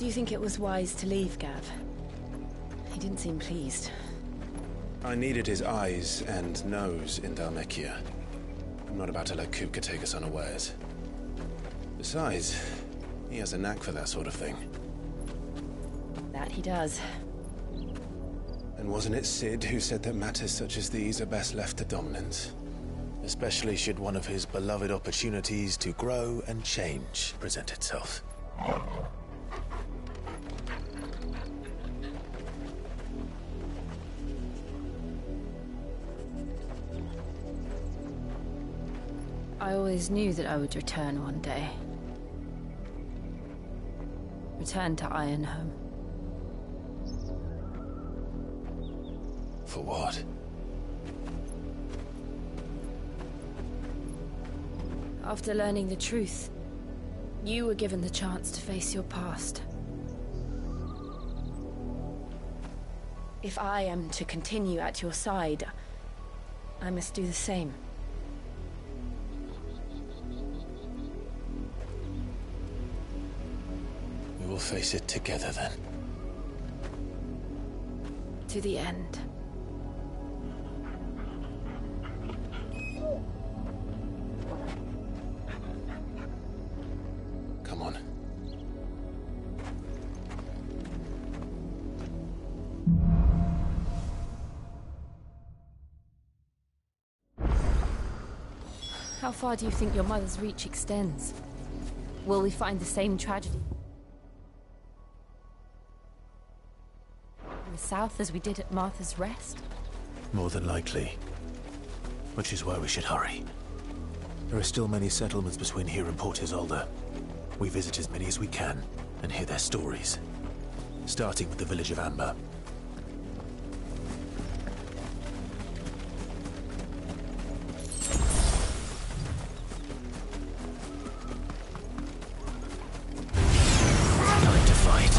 Do you think it was wise to leave, Gav? He didn't seem pleased. I needed his eyes and nose in Dhalmekia. I'm not about to let Kupka take us unawares. Besides, he has a knack for that sort of thing. That he does. And wasn't it Sid who said that matters such as these are best left to dominance? Especially should one of his beloved opportunities to grow and change present itself. I always knew that I would return one day. Return to Ironhome. For what? After learning the truth, you were given the chance to face your past. If I am to continue at your side, I must do the same. We will face it together then. To the end. Come on. How far do you think your mother's reach extends? Will we find the same tragedy in the south as we did at Martha's Rest? More than likely. Which is why we should hurry. There are still many settlements between here and Port Isolde. We visit as many as we can and hear their stories. Starting with the village of Amber. Time to fight.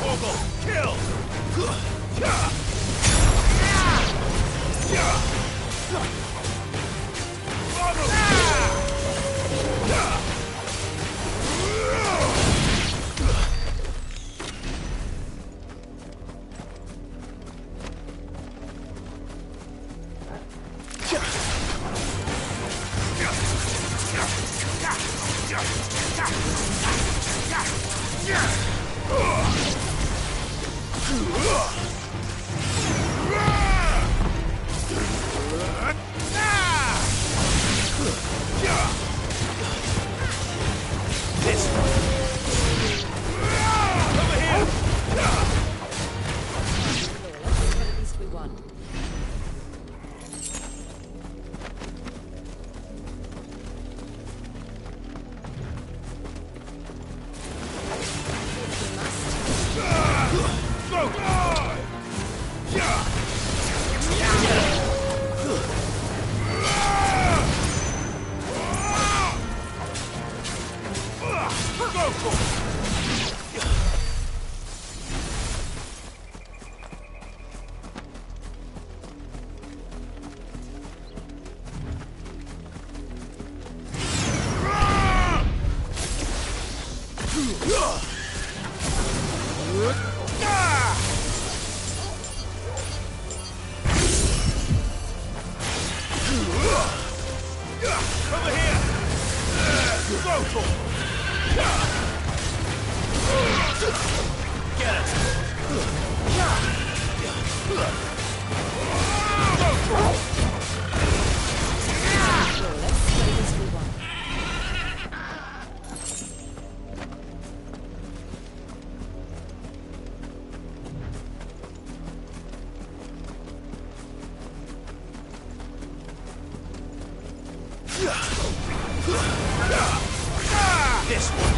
Orgle, kill! This one.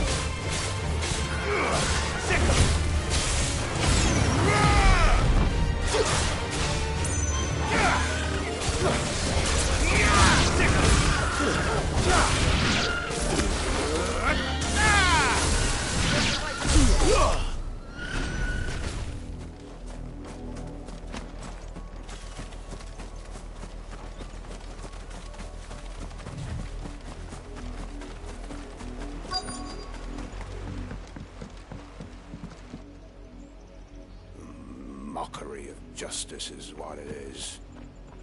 Mockery of justice is what it is.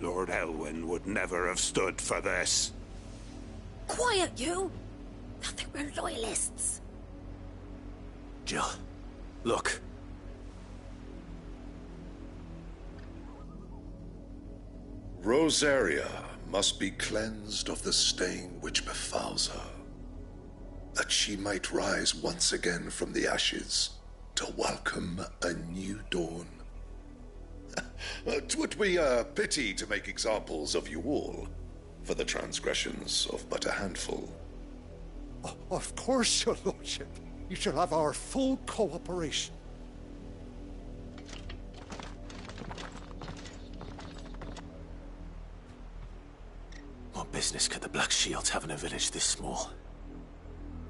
Lord Elwyn would never have stood for this. Quiet, you! I think we're loyalists. Jill, look. Rosaria must be cleansed of the stain which befouls her, that she might rise once again from the ashes to welcome a new dawn. 'Twould be a pity to make examples of you all, for the transgressions of but a handful. Of course, your lordship. You shall have our full cooperation. What business could the Black Shields have in a village this small?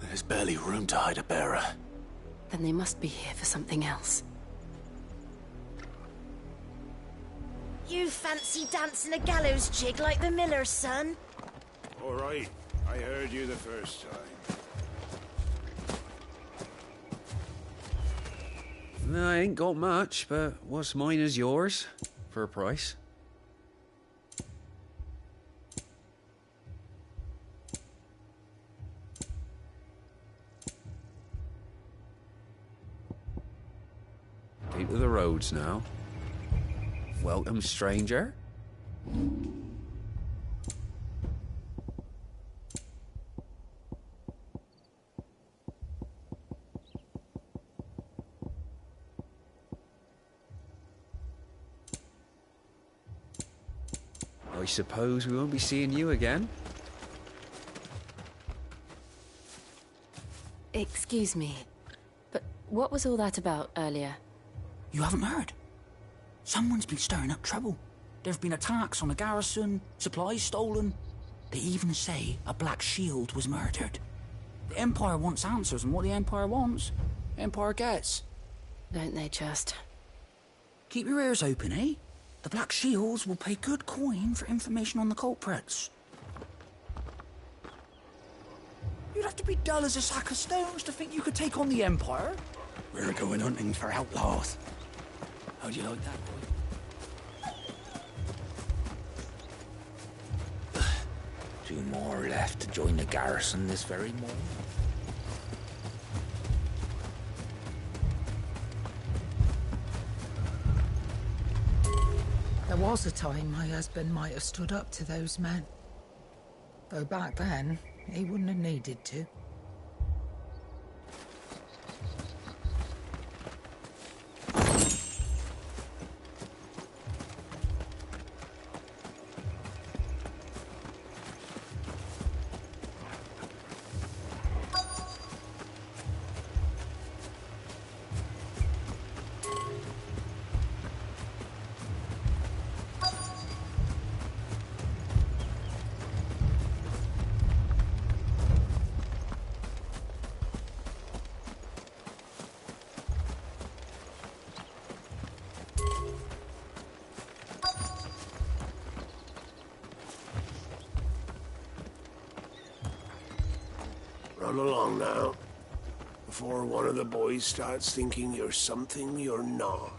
There's barely room to hide a bearer. Then they must be here for something else. You fancy dancing a gallows jig like the miller's son? All right, I heard you the first time. No, I ain't got much, but what's mine is yours, for a price. Keep to the roads now. Welcome, stranger. I suppose we won't be seeing you again. Excuse me, but what was all that about earlier? You haven't heard? Someone's been stirring up trouble. There have been attacks on the garrison, supplies stolen. They even say a Black Shield was murdered. The Empire wants answers, and what the Empire wants, Empire gets. Don't they just? Keep your ears open, eh? The Black Shields will pay good coin for information on the culprits. You'd have to be dull as a sack of stones to think you could take on the Empire. We're going hunting for outlaws. How'd you like that, boy? 2 more left to join the garrison this very morning. There was a time my husband might have stood up to those men. Though back then, he wouldn't have needed to. Run along now, before one of the boys starts thinking you're something you're not.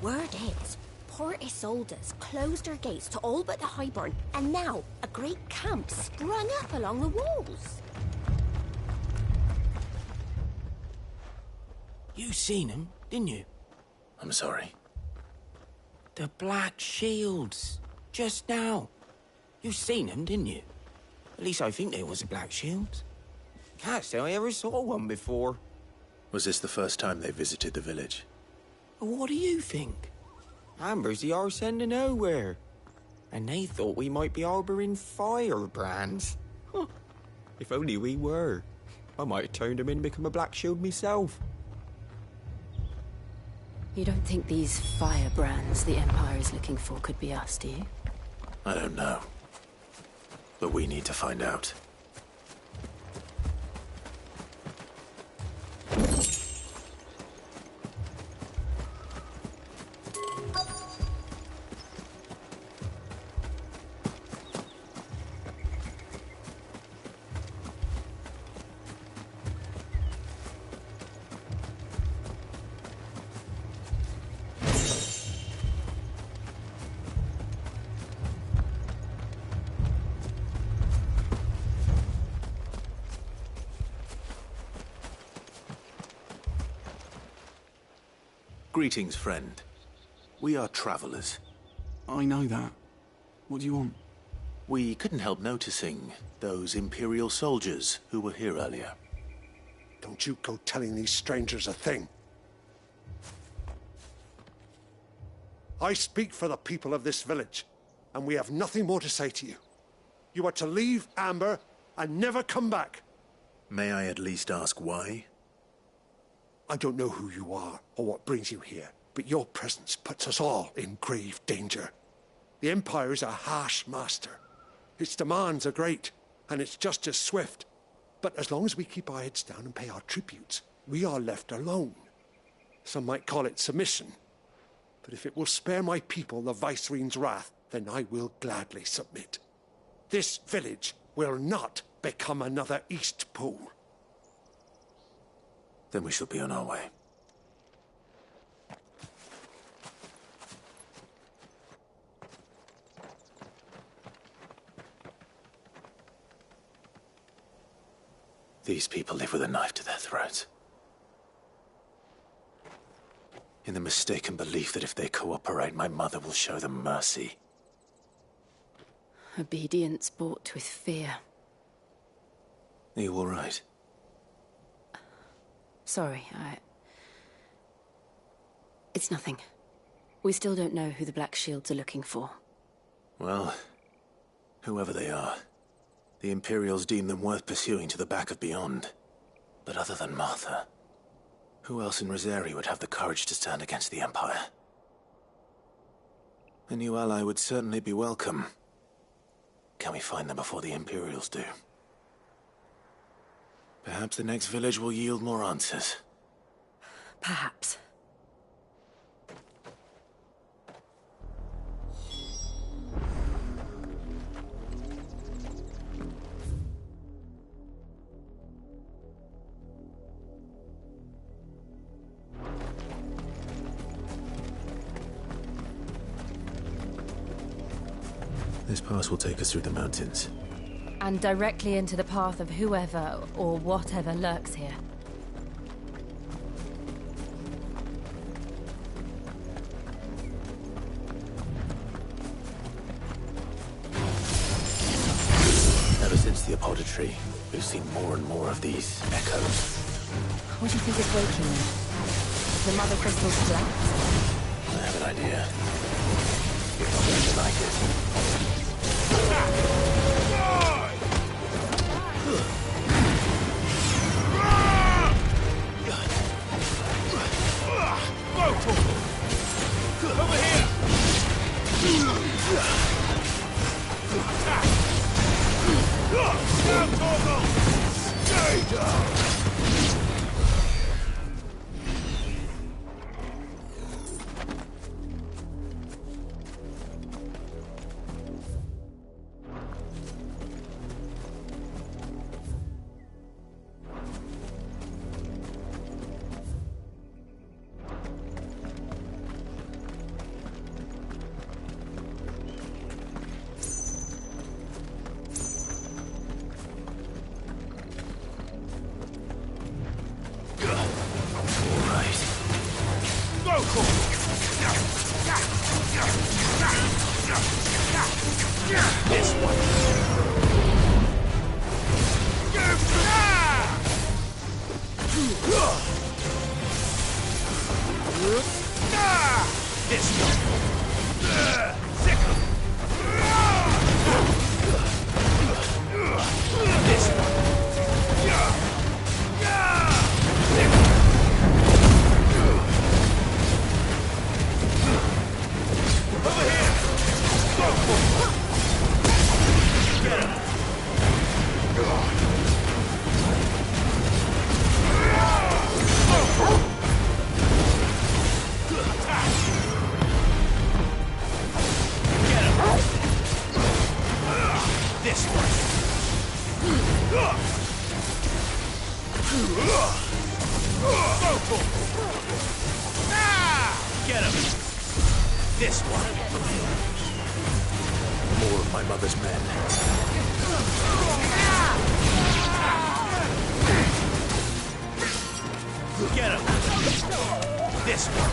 Word is, Port Isolde's closed her gates to all but the Highborn, and now a great camp sprung up along the walls. You seen him, didn't you? I'm sorry. The Black Shields. Just now. You seen them, didn't you? At least I think there was a Black Shield. Can't say I ever saw one before. Was this the first time they visited the village? What do you think? Amber's the arse end of nowhere. And they thought we might be harbouring firebrands. Huh. If only we were. I might have turned them in and become a Black Shield myself. You don't think these firebrands the Empire is looking for could be us, do you? I don't know. But we need to find out. Greetings, friend. We are travelers. I know that. What do you want? We couldn't help noticing those Imperial soldiers who were here earlier. Don't you go telling these strangers a thing. I speak for the people of this village, and we have nothing more to say to you. You are to leave Amber and never come back. May I at least ask why? I don't know who you are or what brings you here, but your presence puts us all in grave danger. The Empire is a harsh master. Its demands are great, and its justice swift. But as long as we keep our heads down and pay our tributes, we are left alone. Some might call it submission. But if it will spare my people the Viceroy's wrath, then I will gladly submit. This village will not become another Eastpool. Then we shall be on our way. These people live with a knife to their throats. In the mistaken belief that if they cooperate, my mother will show them mercy. Obedience bought with fear. Are you all right? Sorry, It's nothing. We still don't know who the Black Shields are looking for. Well, whoever they are, the Imperials deem them worth pursuing to the back of beyond. But other than Martha, who else in Rosari would have the courage to stand against the Empire? A new ally would certainly be welcome. Can we find them before the Imperials do? Perhaps the next village will yield more answers. Perhaps. This pass will take us through the mountains. And directly into the path of whoever or whatever lurks here. Ever since the apothecary, we've seen more and more of these echoes. What do you think is waking them? The mother crystals collapse? I have an idea. You're not going to like it. Over here! Down, Torgal! Stay down! This one. This one. Sick. This one. Over here. Go. Get him. This one. Get him. This one. More of my mother's men. Get him. This one.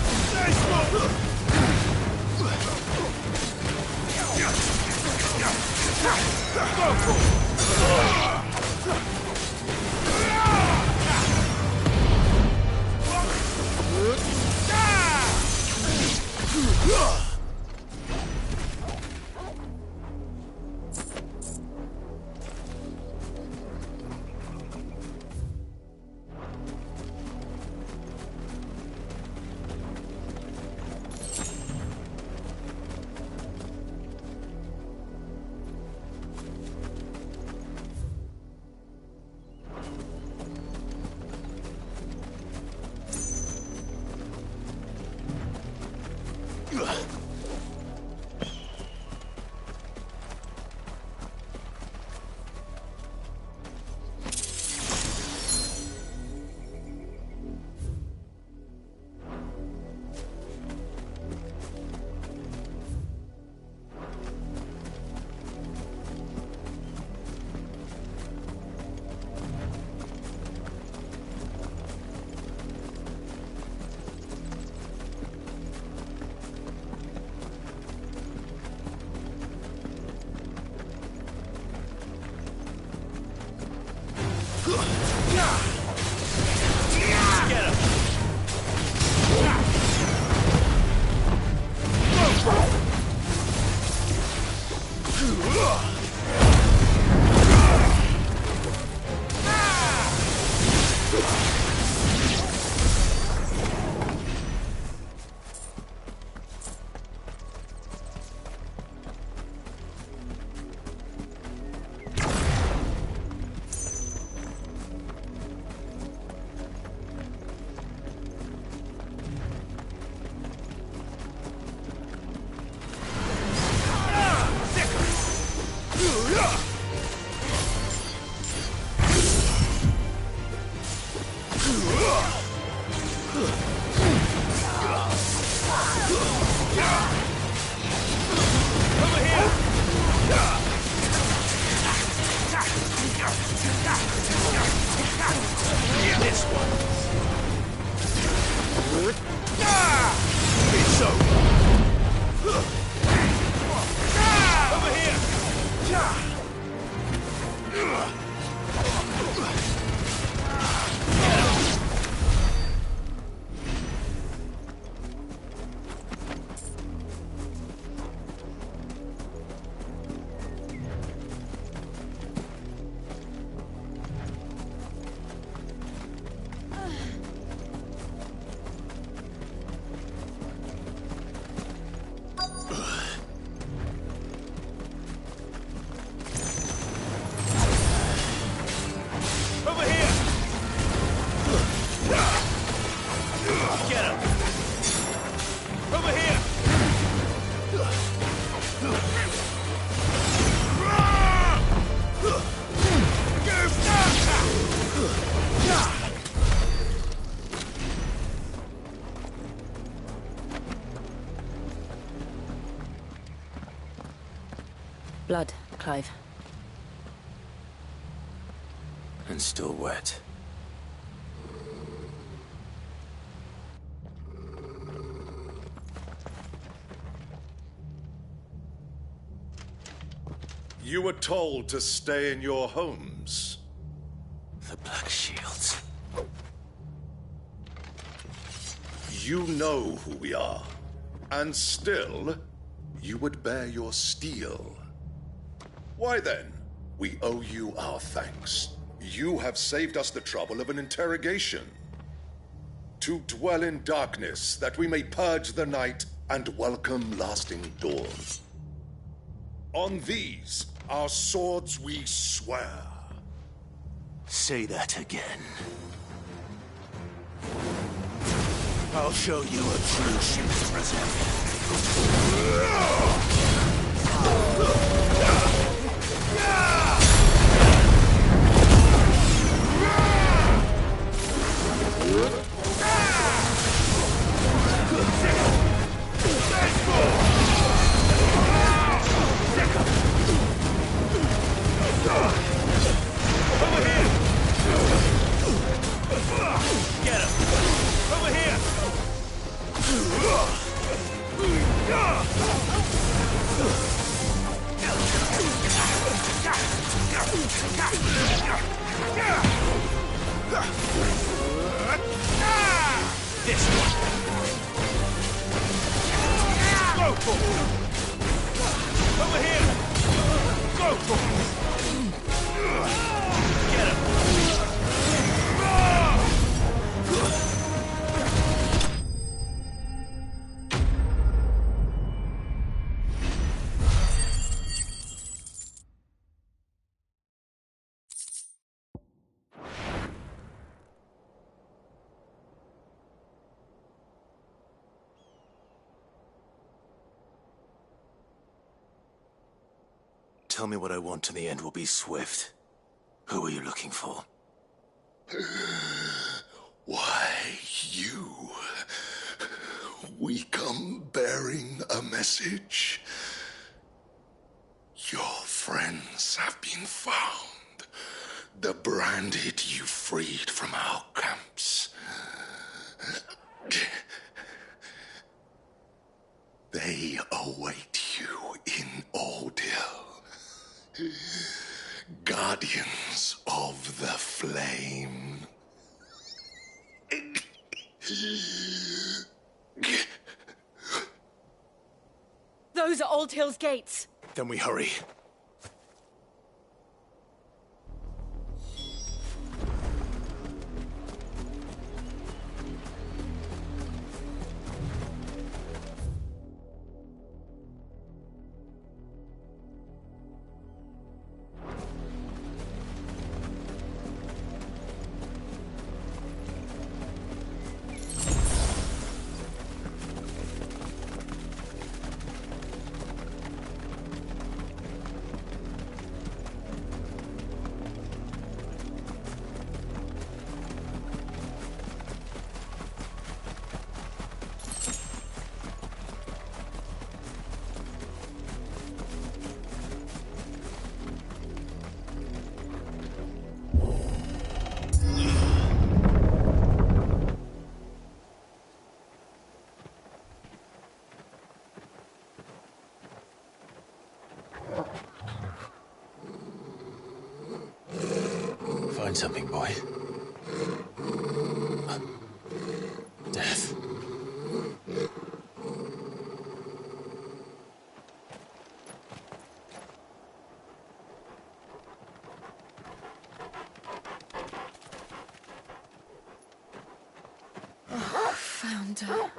Blood, Clive. And still wet. You were told to stay in your homes. The Black Shields. You know who we are. And still, you would bear your steel. Why then, we owe you our thanks. You have saved us the trouble of an interrogation. To dwell in darkness, that we may purge the night and welcome lasting dawn. On these, our swords we swear. Say that again. I'll show you a true ship's present. Get him! Over here! This one! Go for it! Over here! Go for it! Get him! Tell me what I want and the end will be swift. Who are you looking for? Why, you. We come bearing a message. Your friends have been found. The branded you freed from our camps. They await you in Ordeal. Guardians of the Flame. Those are Old Hill's gates. Then we hurry. Find something, boy. Death. Found her.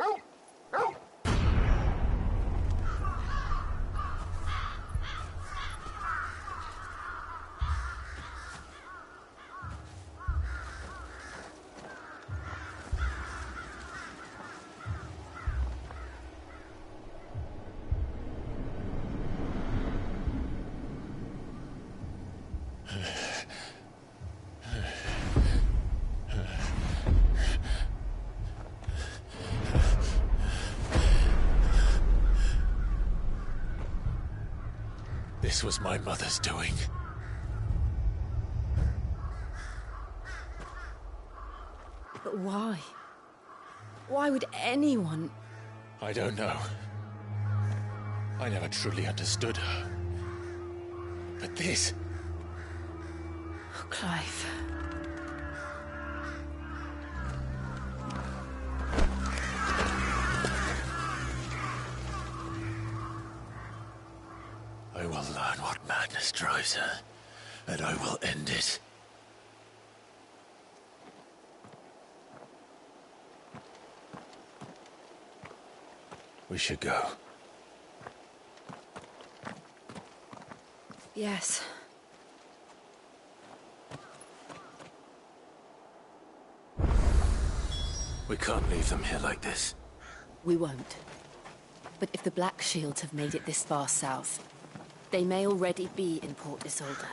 This was my mother's doing. But why? Why would anyone... I don't know. I never truly understood her. But this... Oh, Clive. I will learn what madness drives her, and I will end it. We should go. Yes. We can't leave them here like this. We won't. But if the Black Shields have made it this far south, they may already be in Port Isolde.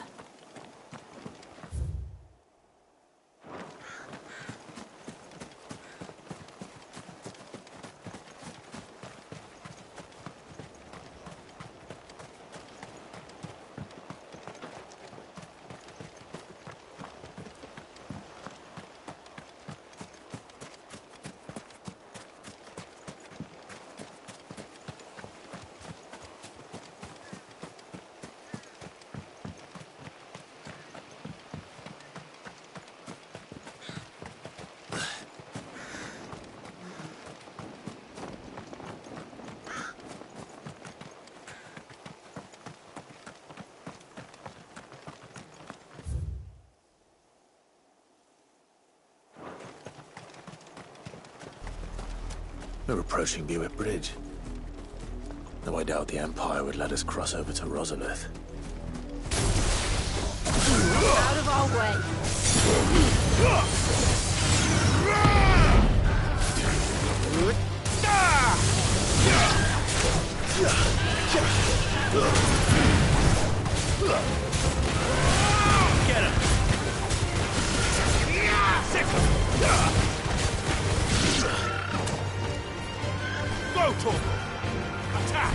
We're approaching Buick Bridge. Though I doubt the Empire would let us cross over to Rosalith. Out of our way! Get him! Sick him! Go, Torgal! Attack!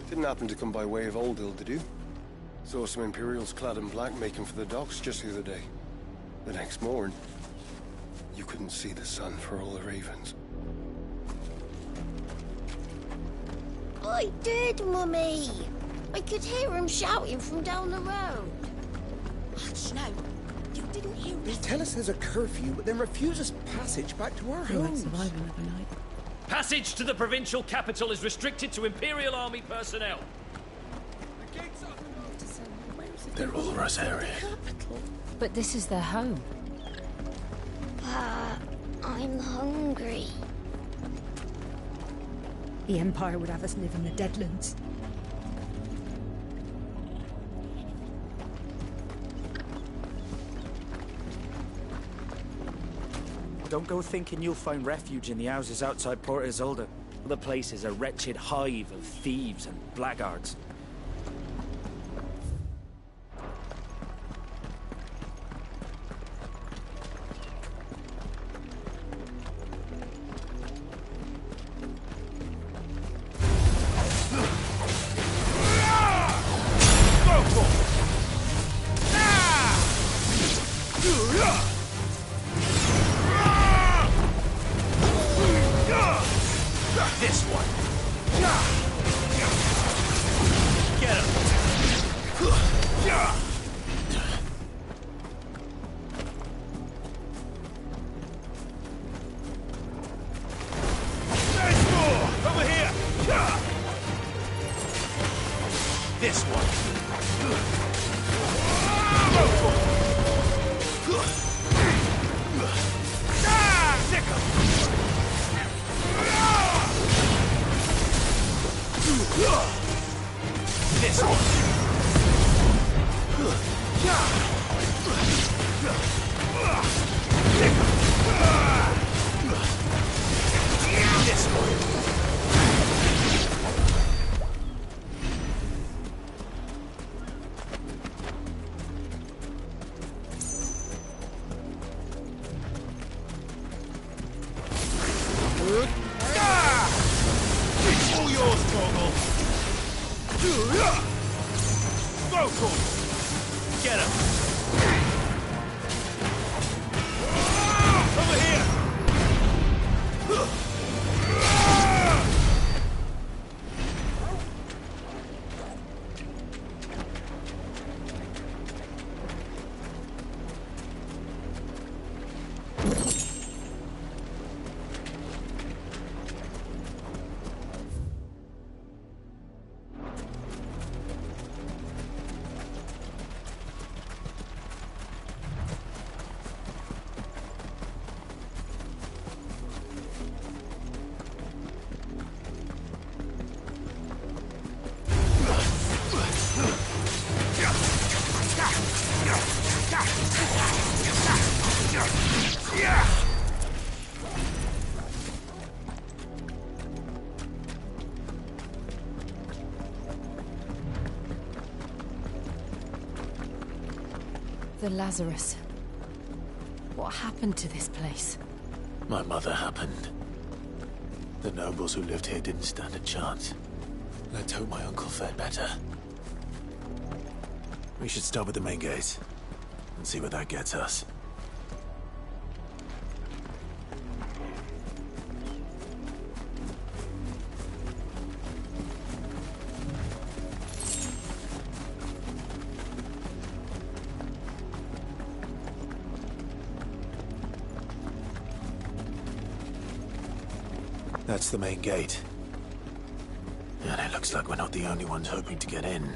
Didn't happen to come by way of Oldhill, did you? Saw some Imperials clad in black making for the docks just the other day. The next morn, you couldn't see the sun for all the ravens. I did, Mummy. I could hear him shouting from down the road. Hush, no. You didn't hear They it. tell us there's a curfew, but then refuse us passage back to our We won't homes. survive another night. Passage to the provincial capital is restricted to Imperial Army personnel. They're all Rosarian. But this is their home. I'm hungry. The Empire would have us live in the Deadlands. Don't go thinking you'll find refuge in the houses outside Port Isolde. The place is a wretched hive of thieves and blackguards. This one. The Lazarus. What happened to this place? My mother happened. The nobles who lived here didn't stand a chance. Let's hope my uncle fared better. We should start with the main gate and see where that gets us. That's the main gate. And it looks like we're not the only ones hoping to get in.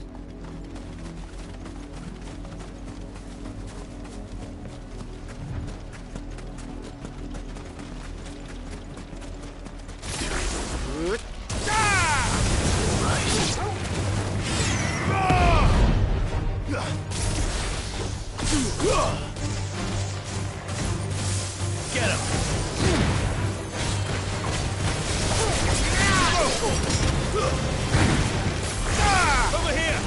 Get him! Over here!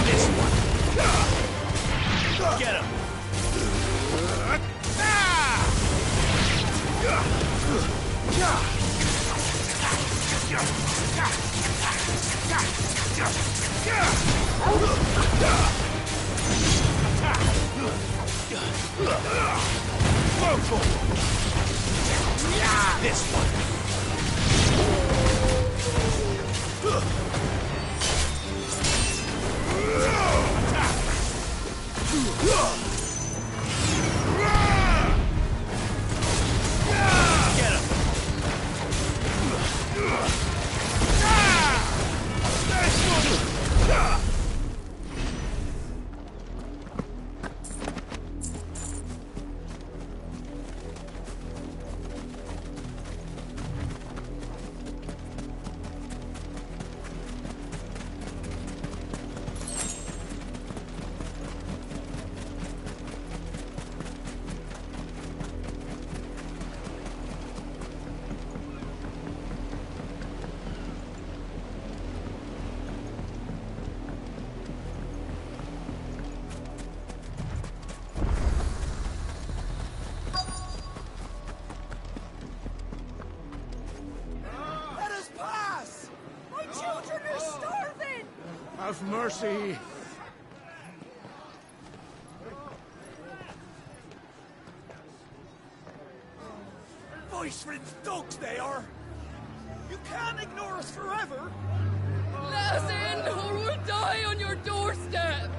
This one. Get him! This one. Get him. Let us pass! My children are starving! Have mercy! Voice-rinsed dogs they are! You can't ignore us forever! Let us in, or we'll die on your doorstep!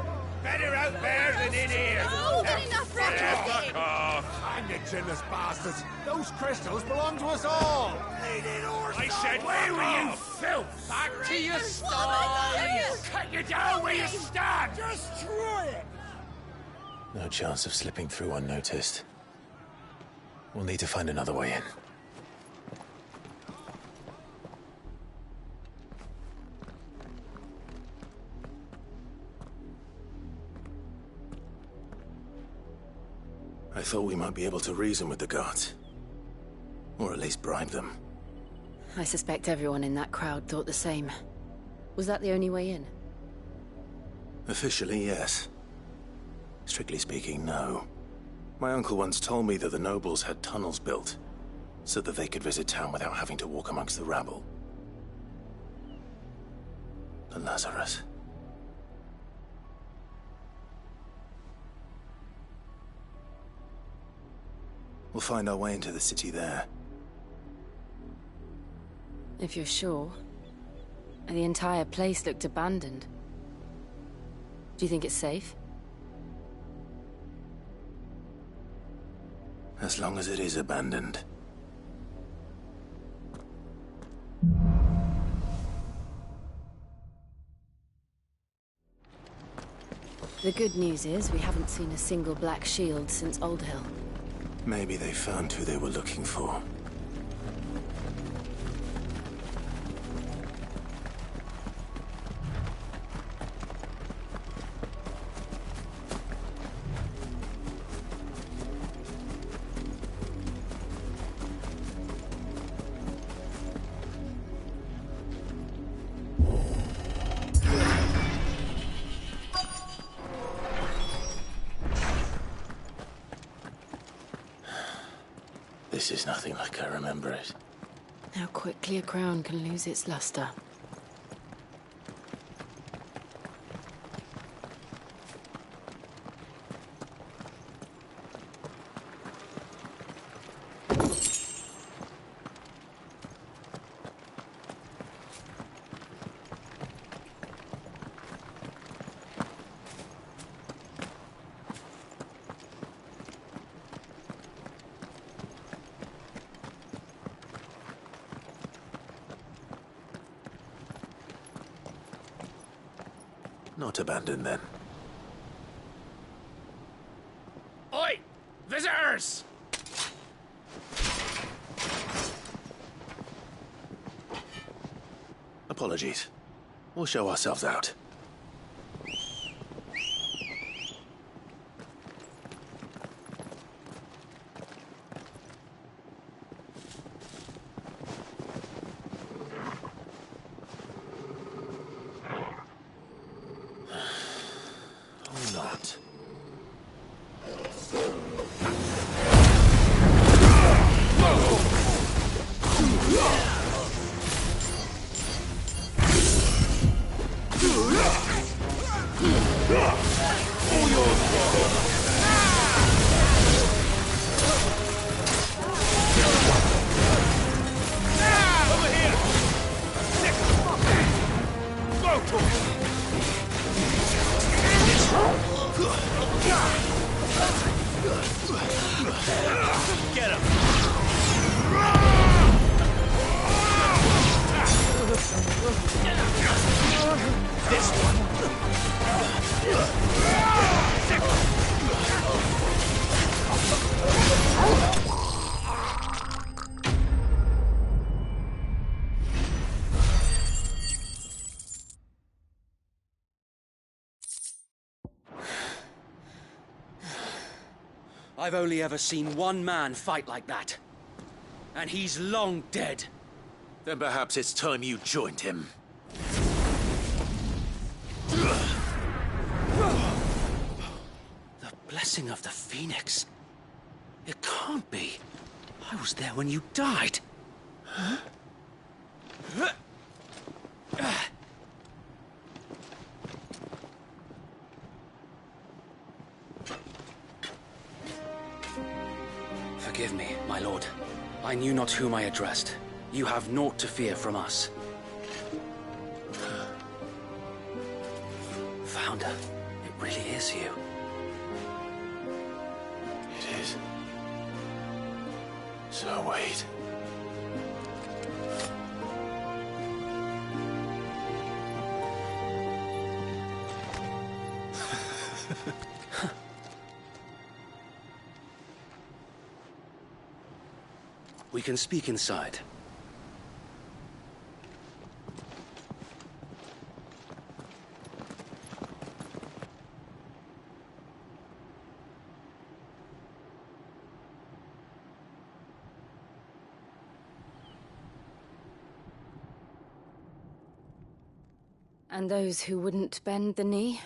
Better out there than in here. More than enough for Fuck off. Hang it, chinless bastards! Those crystals belong to us all! I said, away with you, filth! Back to your What am I stalls! Cut you down where you stand! Destroy it! No chance of slipping through unnoticed. We'll need to find another way in. I thought we might be able to reason with the guards. Or at least bribe them. I suspect everyone in that crowd thought the same. Was that the only way in? Officially, yes. Strictly speaking, no. My uncle once told me that the nobles had tunnels built, so that they could visit town without having to walk amongst the rabble. The Lazarus. We'll find our way into the city there. If you're sure. The entire place looked abandoned. Do you think it's safe? As long as it is abandoned. The good news is we haven't seen a single black shield since Old Hill. Maybe they found who they were looking for. This is nothing like I remember it. How quickly a crown can lose its luster. Not abandoned, then. Oi! Visitors! Apologies. We'll show ourselves out. I've only ever seen one man fight like that. And he's long dead. Then perhaps it's time you joined him. The blessing of the Phoenix. It can't be. I was there when you died. Huh? Forgive me, my lord. I knew not whom I addressed. You have naught to fear from us. Founder, it really is you. It is. So wait. We can speak inside. And those who wouldn't bend the knee?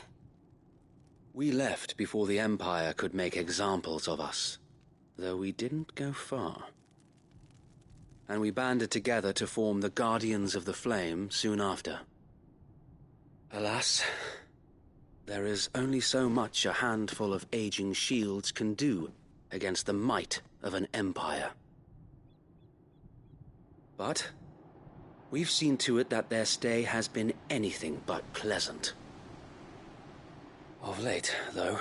We left before the Empire could make examples of us, though we didn't go far. And we banded together to form the Guardians of the Flame soon after. Alas, there is only so much a handful of aging shields can do against the might of an empire. But we've seen to it that their stay has been anything but pleasant. Of late, though,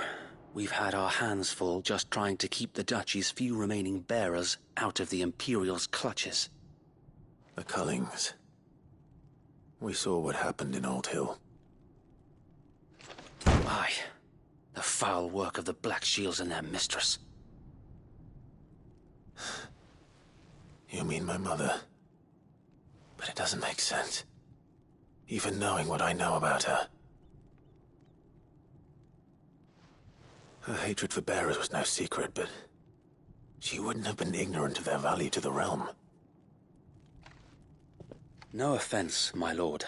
we've had our hands full just trying to keep the Duchy's few remaining bearers out of the Imperial's clutches. The Cullings. We saw what happened in Old Hill. Aye. The foul work of the Black Shields and their mistress. You mean my mother? But it doesn't make sense. Even knowing what I know about her. Her hatred for bearers was no secret, but she wouldn't have been ignorant of their value to the realm. No offense, my lord,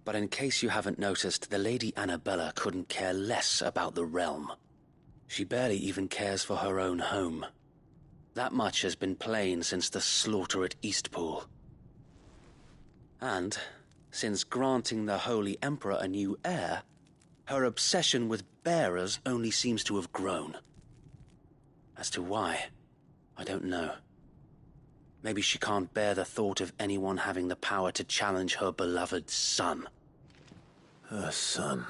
but in case you haven't noticed, the Lady Annabella couldn't care less about the realm. She barely even cares for her own home. That much has been plain since the slaughter at Eastpool. And, since granting the Holy Emperor a new heir, her obsession with bearers only seems to have grown. As to why, I don't know. Maybe she can't bear the thought of anyone having the power to challenge her beloved son. Her son.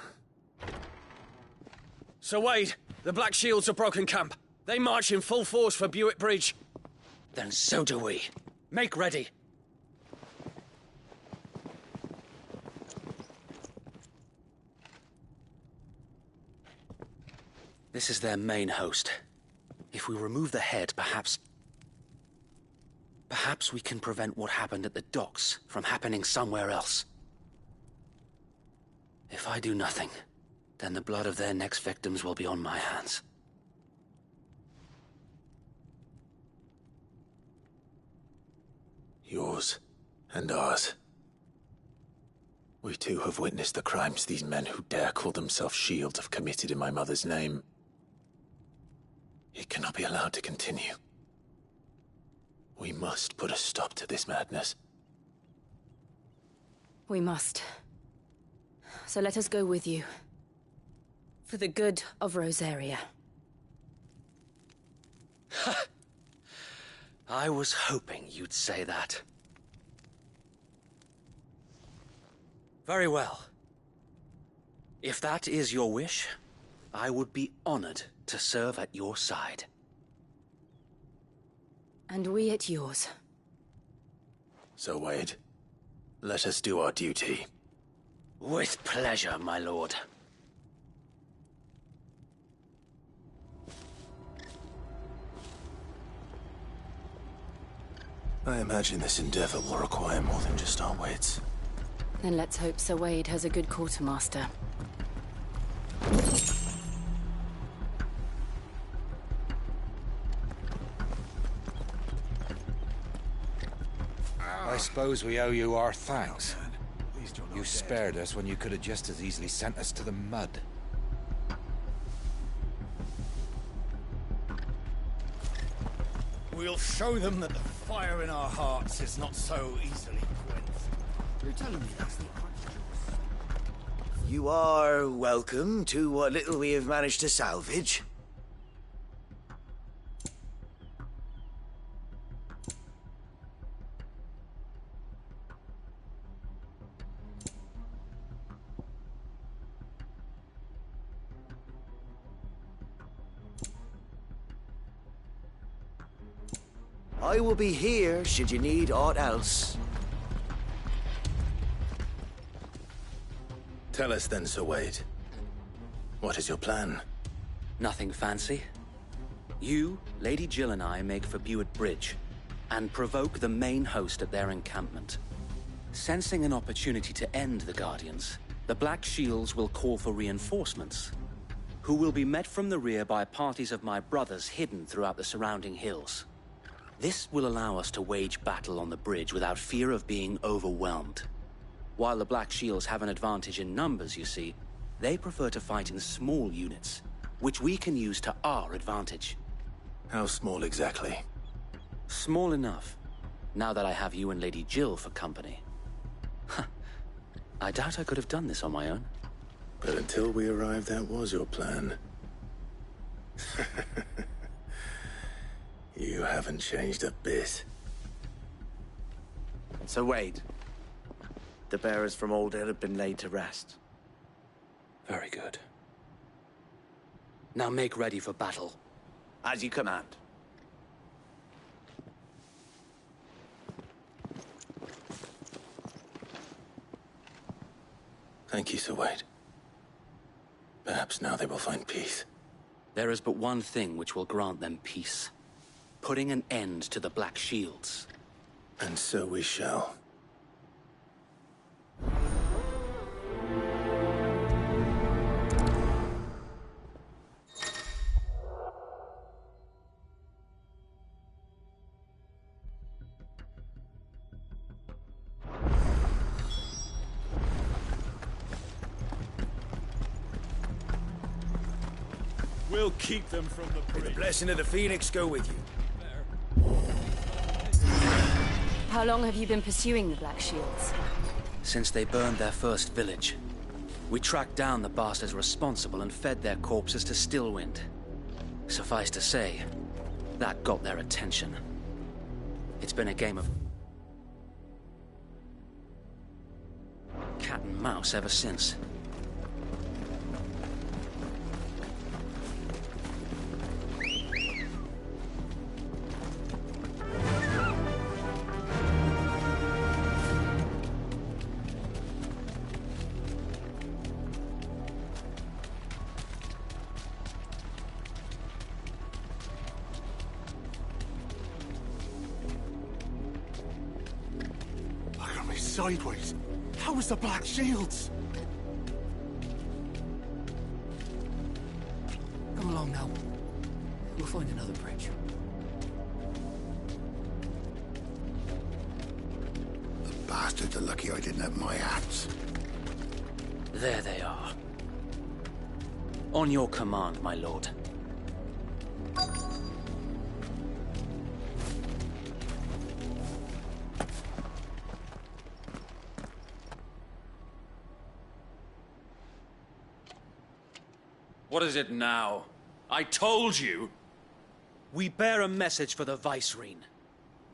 Sir Wade, the Black Shields have broken camp. They march in full force for Buick Bridge. Then so do we. Make ready. This is their main host. If we remove the head, perhaps we can prevent what happened at the docks from happening somewhere else. If I do nothing, then the blood of their next victims will be on my hands. Yours and ours. We too have witnessed the crimes these men who dare call themselves shields have committed in my mother's name. It cannot be allowed to continue. We must put a stop to this madness. We must. So let us go with you. For the good of Rosaria. I was hoping you'd say that. Very well. If that is your wish, I would be honored to serve at your side. And we at yours. So, Wade, let us do our duty. With pleasure, my lord. I imagine this endeavor will require more than just our wits. Then let's hope Sir Wade has a good quartermaster. I suppose we owe you our thanks. You spared us when you could have just as easily sent us to the mud. We'll show them that the fire in our hearts is not so easily quenched. You're telling me that's the You are welcome to what little we have managed to salvage. I will be here should you need aught else. Tell us then, Sir Wade. What is your plan? Nothing fancy. You, Lady Jill and I make for Buick Bridge, and provoke the main host at their encampment. Sensing an opportunity to end the Guardians, the Black Shields will call for reinforcements, who will be met from the rear by parties of my brothers hidden throughout the surrounding hills. This will allow us to wage battle on the bridge without fear of being overwhelmed. While the Black Shields have an advantage in numbers, you see, they prefer to fight in small units, which we can use to our advantage. How small exactly? Small enough, now that I have you and Lady Jill for company. I doubt I could have done this on my own. But until we arrived, that was your plan. You haven't changed a bit. So Wade, the bearers from Oldale have been laid to rest. Very good. Now make ready for battle. As you command. Thank you, Sir Wade. Perhaps now they will find peace. There is but one thing which will grant them peace. Putting an end to the Black Shields. And so we shall. We'll keep them from the bridge. May the blessing of the Phoenix go with you. How long have you been pursuing the Black Shields? Since they burned their first village. We tracked down the bastards responsible and fed their corpses to Stillwind. Suffice to say, that got their attention. It's been a game of cat and mouse ever since. Sideways. How was the Black Shields? Come along now. We'll find another bridge. The bastards are lucky I didn't have my hats. There they are. On your command, my lord. What is it now? I told you! We bear a message for the Vicereine.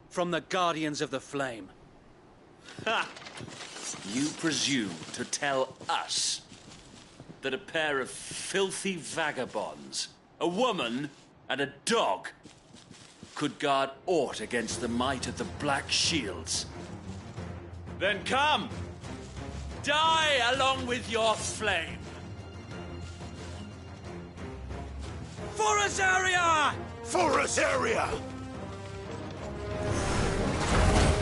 From the Guardians of the Flame. Ha! You presume to tell us that a pair of filthy vagabonds, a woman and a dog, could guard aught against the might of the Black Shields? Then come! Die along with your flame! For us area! For us area!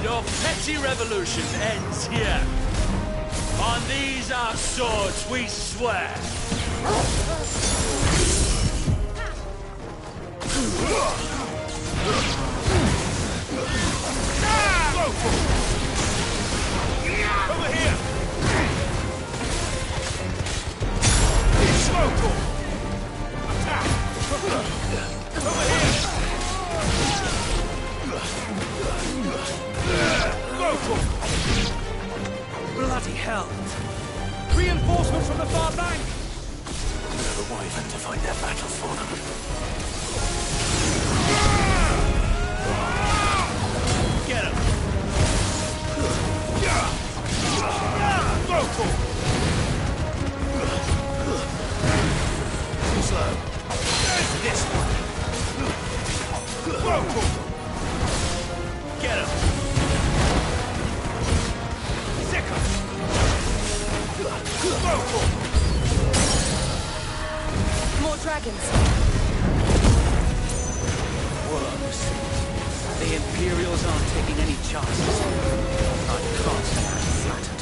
Your petty revolution ends here. On these our swords we swear. Over here! Smoke! Attack! Over here! Bloody hell! Reinforcements from the far bank! We'll have a wyvern to fight their battles for them. Get him! Too slow. There's this one! Get him! Sick him! More dragons. Worms. The Imperials aren't taking any chances. I can't stand flattered.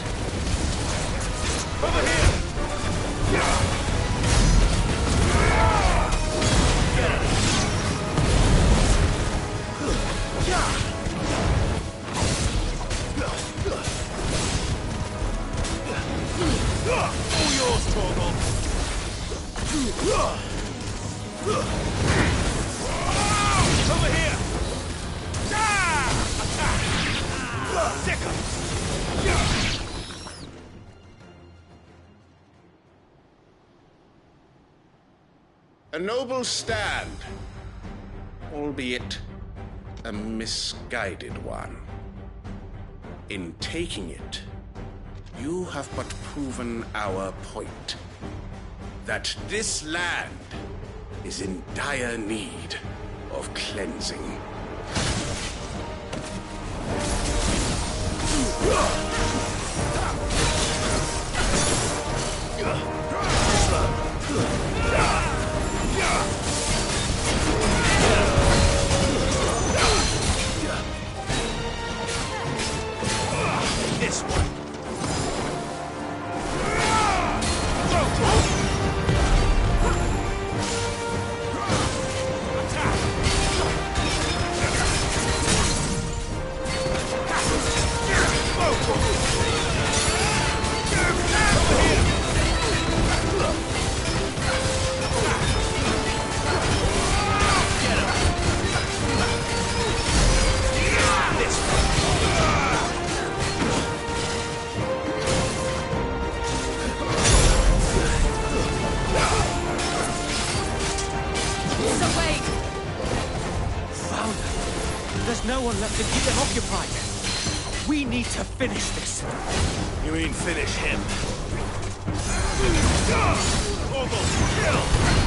Over here! All yours, Torgal! Over here! Attack! Sick him! A noble stand, albeit a misguided one. In taking it, you have but proven our point. That this land is in dire need of cleansing. This one! There's no one left to keep them occupied. We need to finish this. You mean finish him? Almost killed!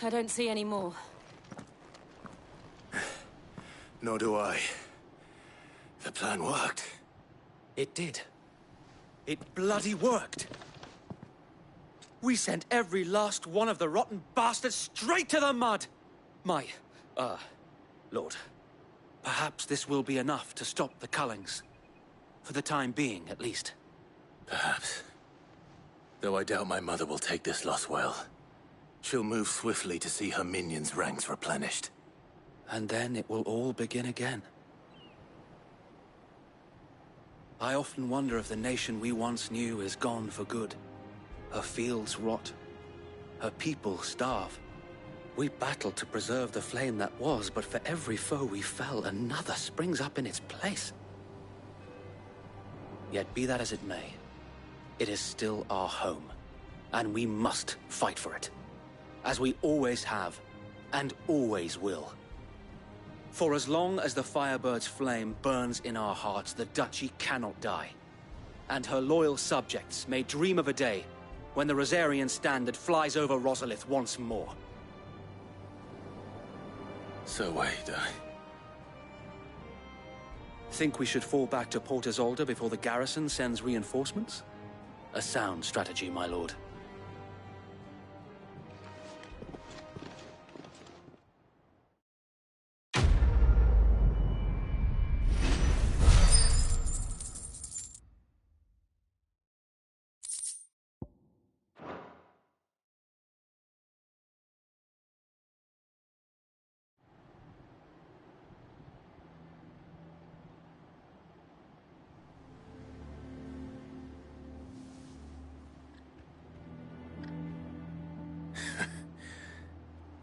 I don't see any more. Nor do I. The plan worked. It did. It bloody worked. We sent every last one of the rotten bastards straight to the mud! Lord, perhaps this will be enough to stop the Cullings. For the time being, at least. Perhaps. Though I doubt my mother will take this loss well. She'll move swiftly to see her minions' ranks replenished. And then it will all begin again. I often wonder if the nation we once knew is gone for good. Her fields rot. Her people starve. We battled to preserve the flame that was, but for every foe we fell, another springs up in its place. Yet be that as it may, it is still our home, and we must fight for it. As we always have, and always will. For as long as the Firebird's flame burns in our hearts, the Duchy cannot die. And her loyal subjects may dream of a day when the Rosarian standard flies over Rosalith once more. So wait, Think we should fall back to Port Isolde before the garrison sends reinforcements? A sound strategy, my lord.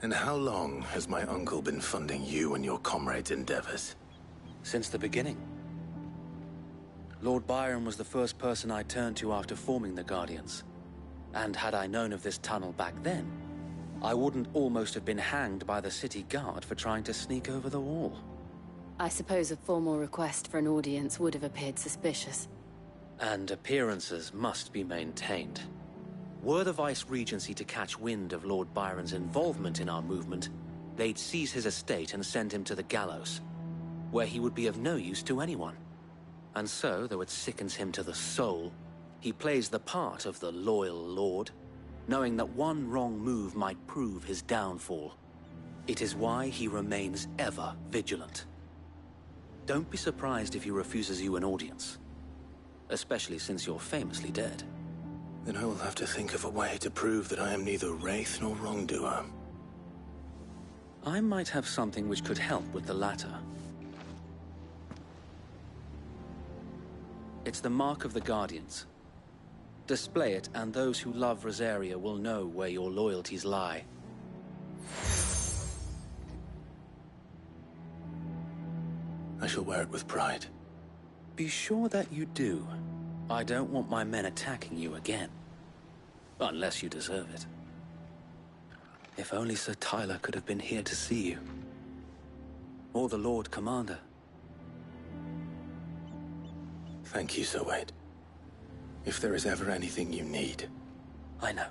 And how long has my uncle been funding you and your comrades' endeavors? Since the beginning. Lord Byron was the first person I turned to after forming the Guardians. And had I known of this tunnel back then, I wouldn't almost have been hanged by the city guard for trying to sneak over the wall. I suppose a formal request for an audience would have appeared suspicious. And appearances must be maintained. Were the Vice-Regency to catch wind of Lord Byron's involvement in our movement, they'd seize his estate and send him to the gallows, where he would be of no use to anyone. And so, though it sickens him to the soul, he plays the part of the loyal lord, knowing that one wrong move might prove his downfall. It is why he remains ever vigilant. Don't be surprised if he refuses you an audience, especially since you're famously dead. Then I will have to think of a way to prove that I am neither wraith nor wrongdoer. I might have something which could help with the latter. It's the mark of the Guardians. Display it, and those who love Rosaria will know where your loyalties lie. I shall wear it with pride. Be sure that you do. I don't want my men attacking you again. Unless you deserve it. If only Sir Tyler could have been here to see you. Or the Lord Commander. Thank you, Sir Wade. If there is ever anything you need. I know.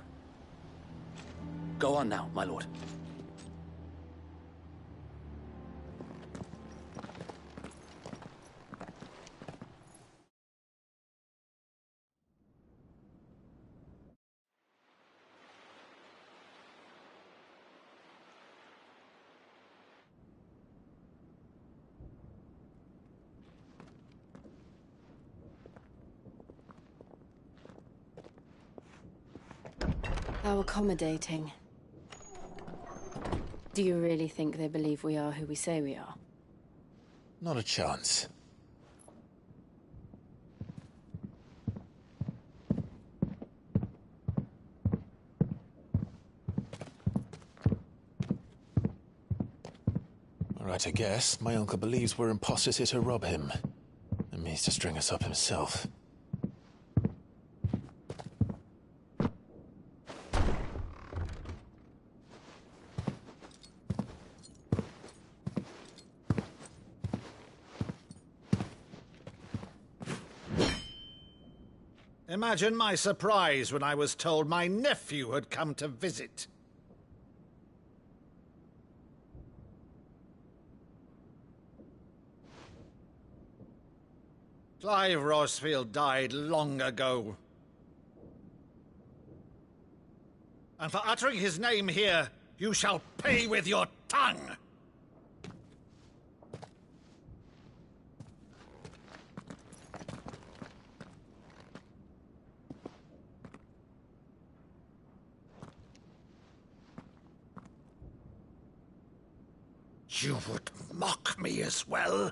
Go on now, my lord. How accommodating. Do you really think they believe we are who we say we are? Not a chance. Right, I guess. My uncle believes we're imposters here to rob him. And means to string us up himself. Imagine my surprise when I was told my nephew had come to visit. Clive Rosfield died long ago. And for uttering his name here, you shall pay with your tongue! You would mock me as well?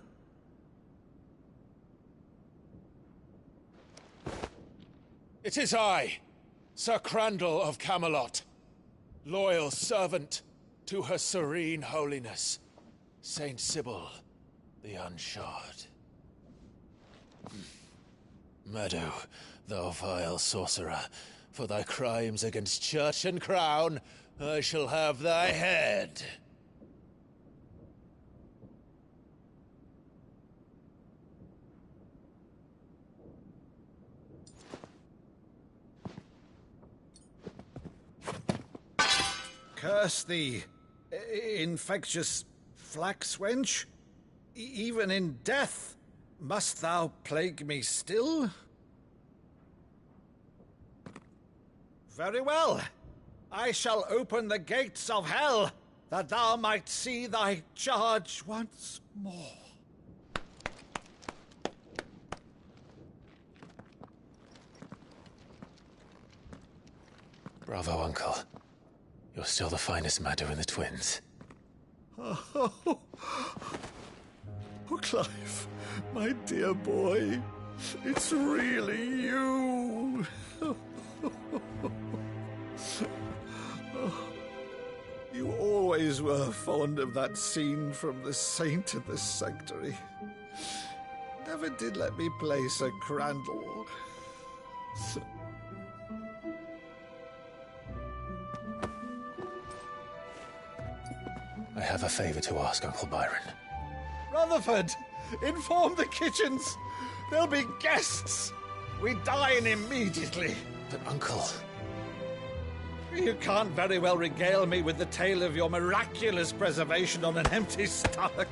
It is I, Sir Crandall of Camelot, loyal servant to Her Serene Holiness, Saint Sybil the Unshod. Meadow, thou vile sorcerer, for thy crimes against church and crown, I shall have thy head. Curse thee, infectious flax wench. Even in death, must thou plague me still? Very well. I shall open the gates of hell, that thou might see thy charge once more. Bravo, Uncle. You're still the finest Maddo in the twins. Oh, Clive, my dear boy, it's really you. You always were fond of that scene from The Saint in the Sanctuary. Never did let me play Sir Crandall. I have a favor to ask, Uncle Byron. Rutherford, inform the kitchens. There'll be guests. We dine immediately. But, Uncle... You can't very well regale me with the tale of your miraculous preservation on an empty stomach.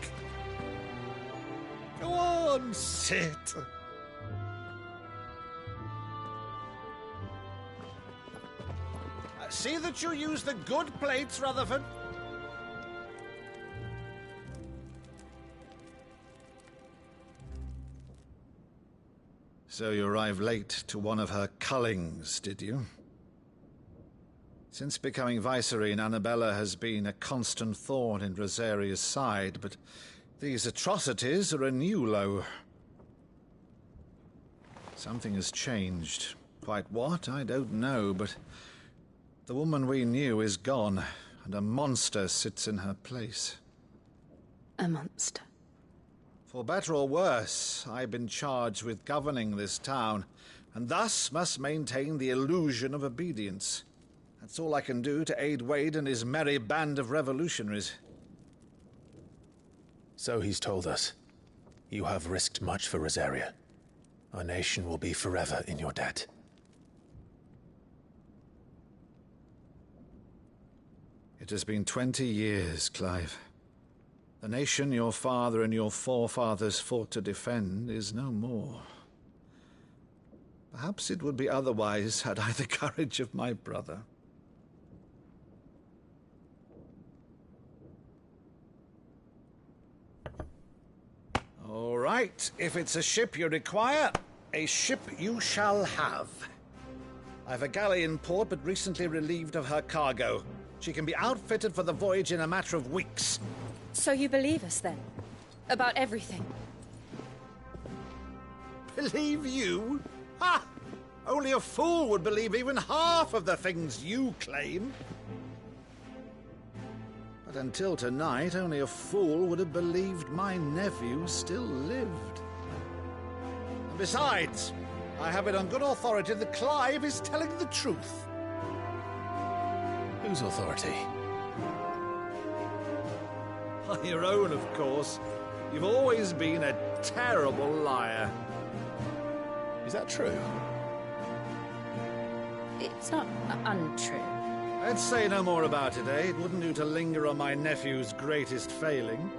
Go on, sit. See that you use the good plates, Rutherford. So you arrived late to one of her cullings, did you? Since becoming Vicereine, Annabella has been a constant thorn in Rosaria's side, but these atrocities are a new low. Something has changed. Quite what, I don't know, but the woman we knew is gone, and a monster sits in her place. A monster? For better or worse, I've been charged with governing this town, and thus must maintain the illusion of obedience. That's all I can do to aid Wade and his merry band of revolutionaries. So he's told us. You have risked much for Rosaria. Our nation will be forever in your debt. It has been 20 years, Clive. The nation your father and your forefathers fought to defend is no more. Perhaps it would be otherwise had I the courage of my brother. All right, if it's a ship you require, a ship you shall have. I've a galley in port, but recently relieved of her cargo. She can be outfitted for the voyage in a matter of weeks. So you believe us, then? About everything? Believe you? Ha! Only a fool would believe even half of the things you claim. But until tonight, only a fool would have believed my nephew still lived. And besides, I have it on good authority that Clive is telling the truth. Whose authority? Your own, of course. You've always been a terrible liar. Is that true? It's not untrue. Let's say no more about it, eh? It wouldn't do to linger on my nephew's greatest failing.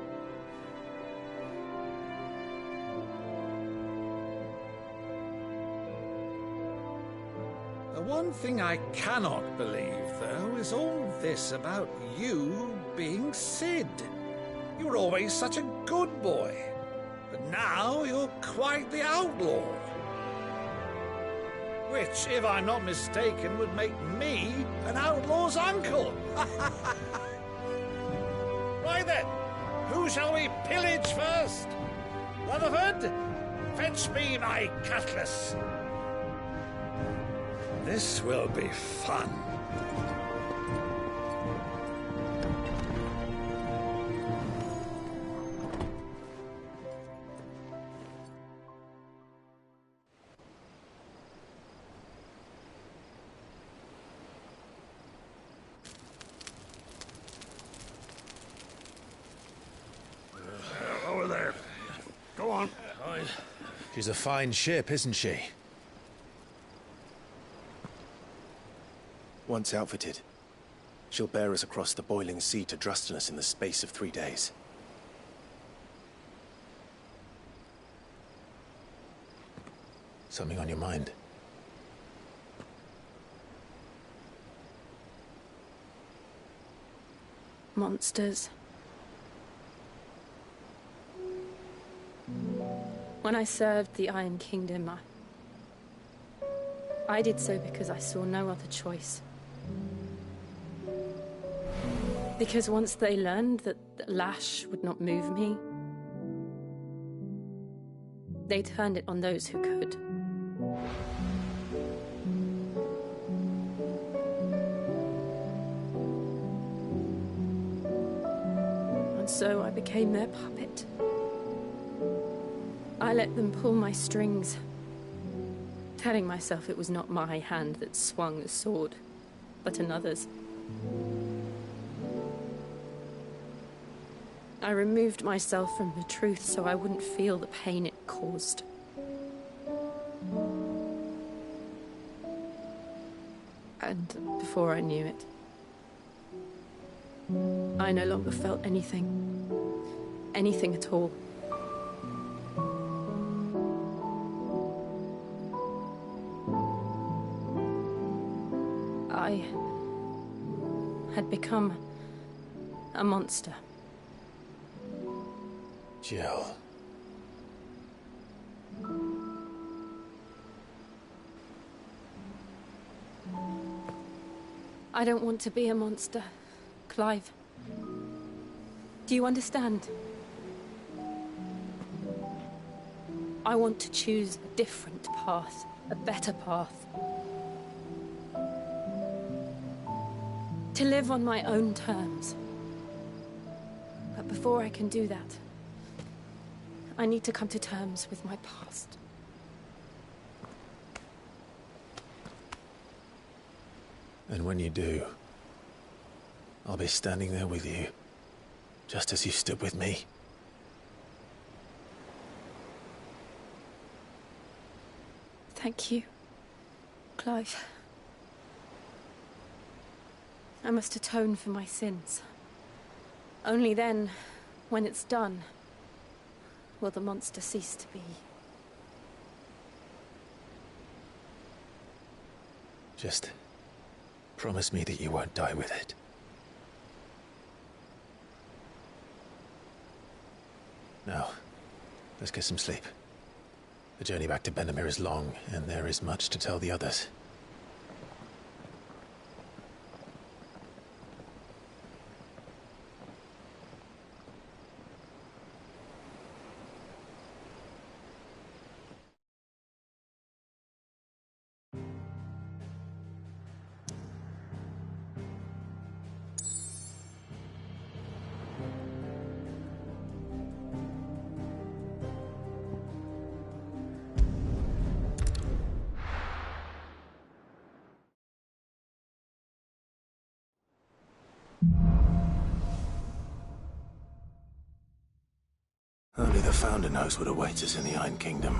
The one thing I cannot believe, though, is all this about you being Sid. You were always such a good boy, but now you're quite the outlaw. Which, if I'm not mistaken, would make me an outlaw's uncle. Right then, who shall we pillage first? Rutherford, fetch me my cutlass. This will be fun. Over there. Go on. She's a fine ship, isn't she? Once outfitted, she'll bear us across the boiling sea to Drusteness in the space of 3 days. Something on your mind? Monsters. When I served the Iron Kingdom, I did so because I saw no other choice. Because once they learned that the lash would not move me, they turned it on those who could. And so I became their puppet. I let them pull my strings, telling myself it was not my hand that swung the sword, but another's. I removed myself from the truth so I wouldn't feel the pain it caused. And before I knew it, I no longer felt anything. Anything at all. I had become a monster. Jill. I don't want to be a monster, Clive. Do you understand? I want to choose a different path, a better path. To live on my own terms. But before I can do that, I need to come to terms with my past. And when you do, I'll be standing there with you, just as you stood with me. Thank you, Clive. I must atone for my sins. Only then, when it's done, will the monster cease to be. Just promise me that you won't die with it. Now, let's get some sleep. The journey back to Benamir is long, and there is much to tell the others. founder knows what awaits us in the Iron Kingdom.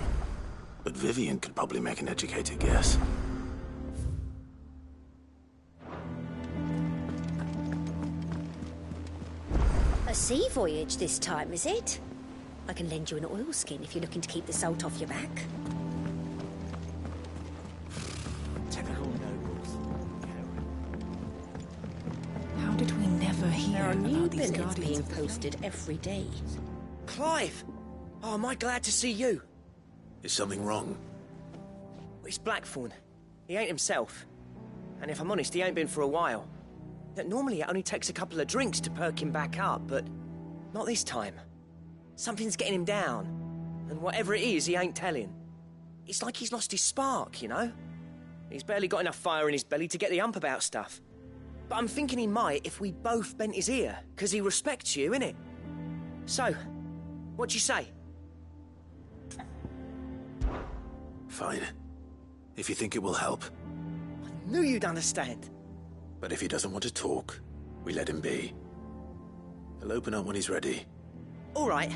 But Vivian could probably make an educated guess. A sea voyage this time, is it? I can lend you an oilskin if you're looking to keep the salt off your back. Typical nobles. How did we never hear There are new about these billets Guardians being of the posted every day. Clive! Oh, am I glad to see you? Is something wrong? It's Blackthorn. He ain't himself. And if I'm honest, he ain't been for a while. Normally it only takes a couple of drinks to perk him back up, but not this time. Something's getting him down. And whatever it is, he ain't telling. It's like he's lost his spark, you know? He's barely got enough fire in his belly to get the ump about stuff. But I'm thinking he might if we both bent his ear, because he respects you, innit? So, what do you say? Fine. If you think it will help. I knew you'd understand. But if he doesn't want to talk, we let him be. He'll open up when he's ready. All right.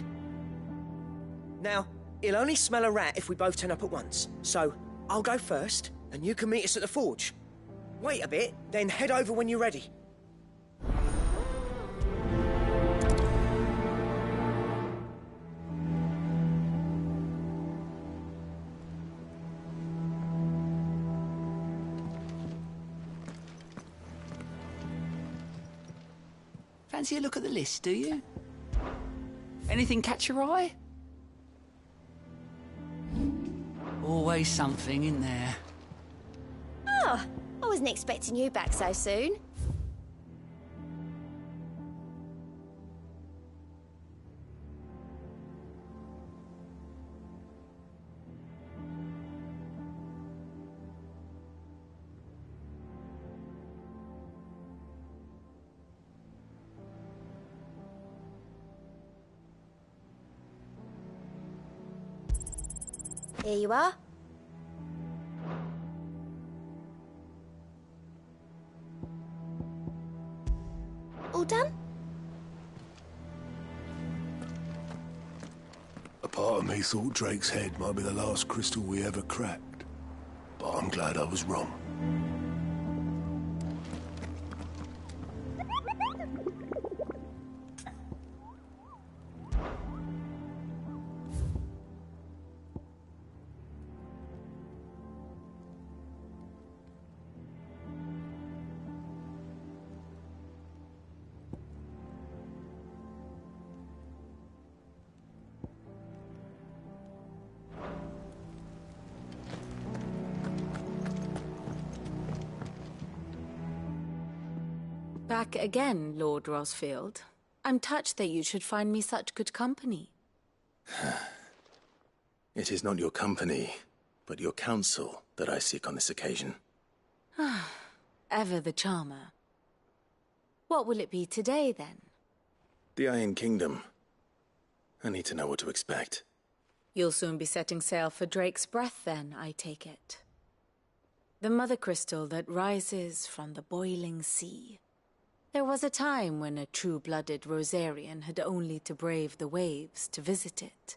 Now, he'll only smell a rat if we both turn up at once. So, I'll go first, and you can meet us at the forge. Wait a bit, then head over when you're ready. Fancy a look at the list, do you? Anything catch your eye? Always something in there. Oh, I wasn't expecting you back so soon. Here you are. All done? A part of me thought Drake's head might be the last crystal we ever cracked. But I'm glad I was wrong. Back again, Lord Rosfield. I'm touched that you should find me such good company. It is not your company, but your counsel that I seek on this occasion. Ever the charmer. What will it be today, then? The Iron Kingdom. I need to know what to expect. You'll soon be setting sail for Drake's Breath, then, I take it. The mother crystal that rises from the boiling sea. There was a time when a true-blooded Rosarian had only to brave the waves to visit it.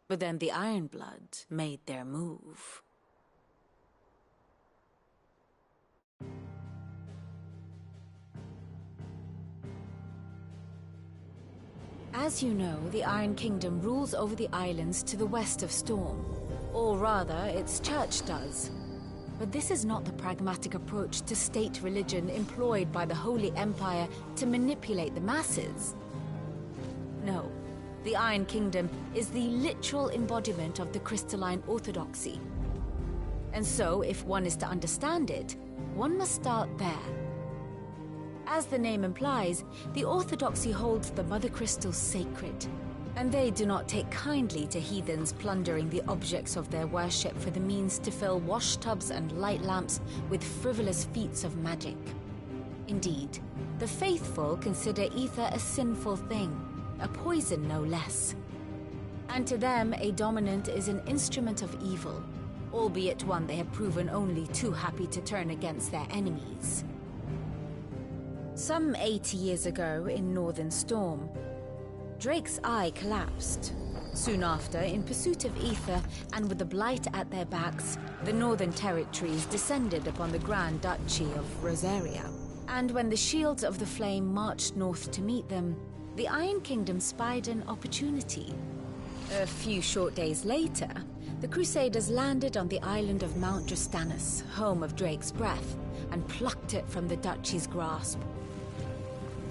But then the Ironblood made their move. As you know, the Iron Kingdom rules over the islands to the west of Storm. Or rather, its church does. But this is not the pragmatic approach to state religion employed by the Holy Empire to manipulate the masses. No, the Iron Kingdom is the literal embodiment of the crystalline orthodoxy. And so, if one is to understand it, one must start there. As the name implies, the orthodoxy holds the Mother Crystals sacred, and they do not take kindly to heathens plundering the objects of their worship for the means to fill washtubs and light lamps with frivolous feats of magic. Indeed, the faithful consider ether a sinful thing, a poison no less. And to them, a dominant is an instrument of evil, albeit one they have proven only too happy to turn against their enemies. Some 80 years ago in Northern Storm, Drake's eye collapsed, Soon after, in pursuit of ether and with the Blight at their backs, the Northern Territories descended upon the Grand Duchy of Rosaria. And when the Shields of the Flame marched north to meet them, the Iron Kingdom spied an opportunity. A few short days later, the Crusaders landed on the island of Mount Justanus, home of Drake's Breath, and plucked it from the Duchy's grasp.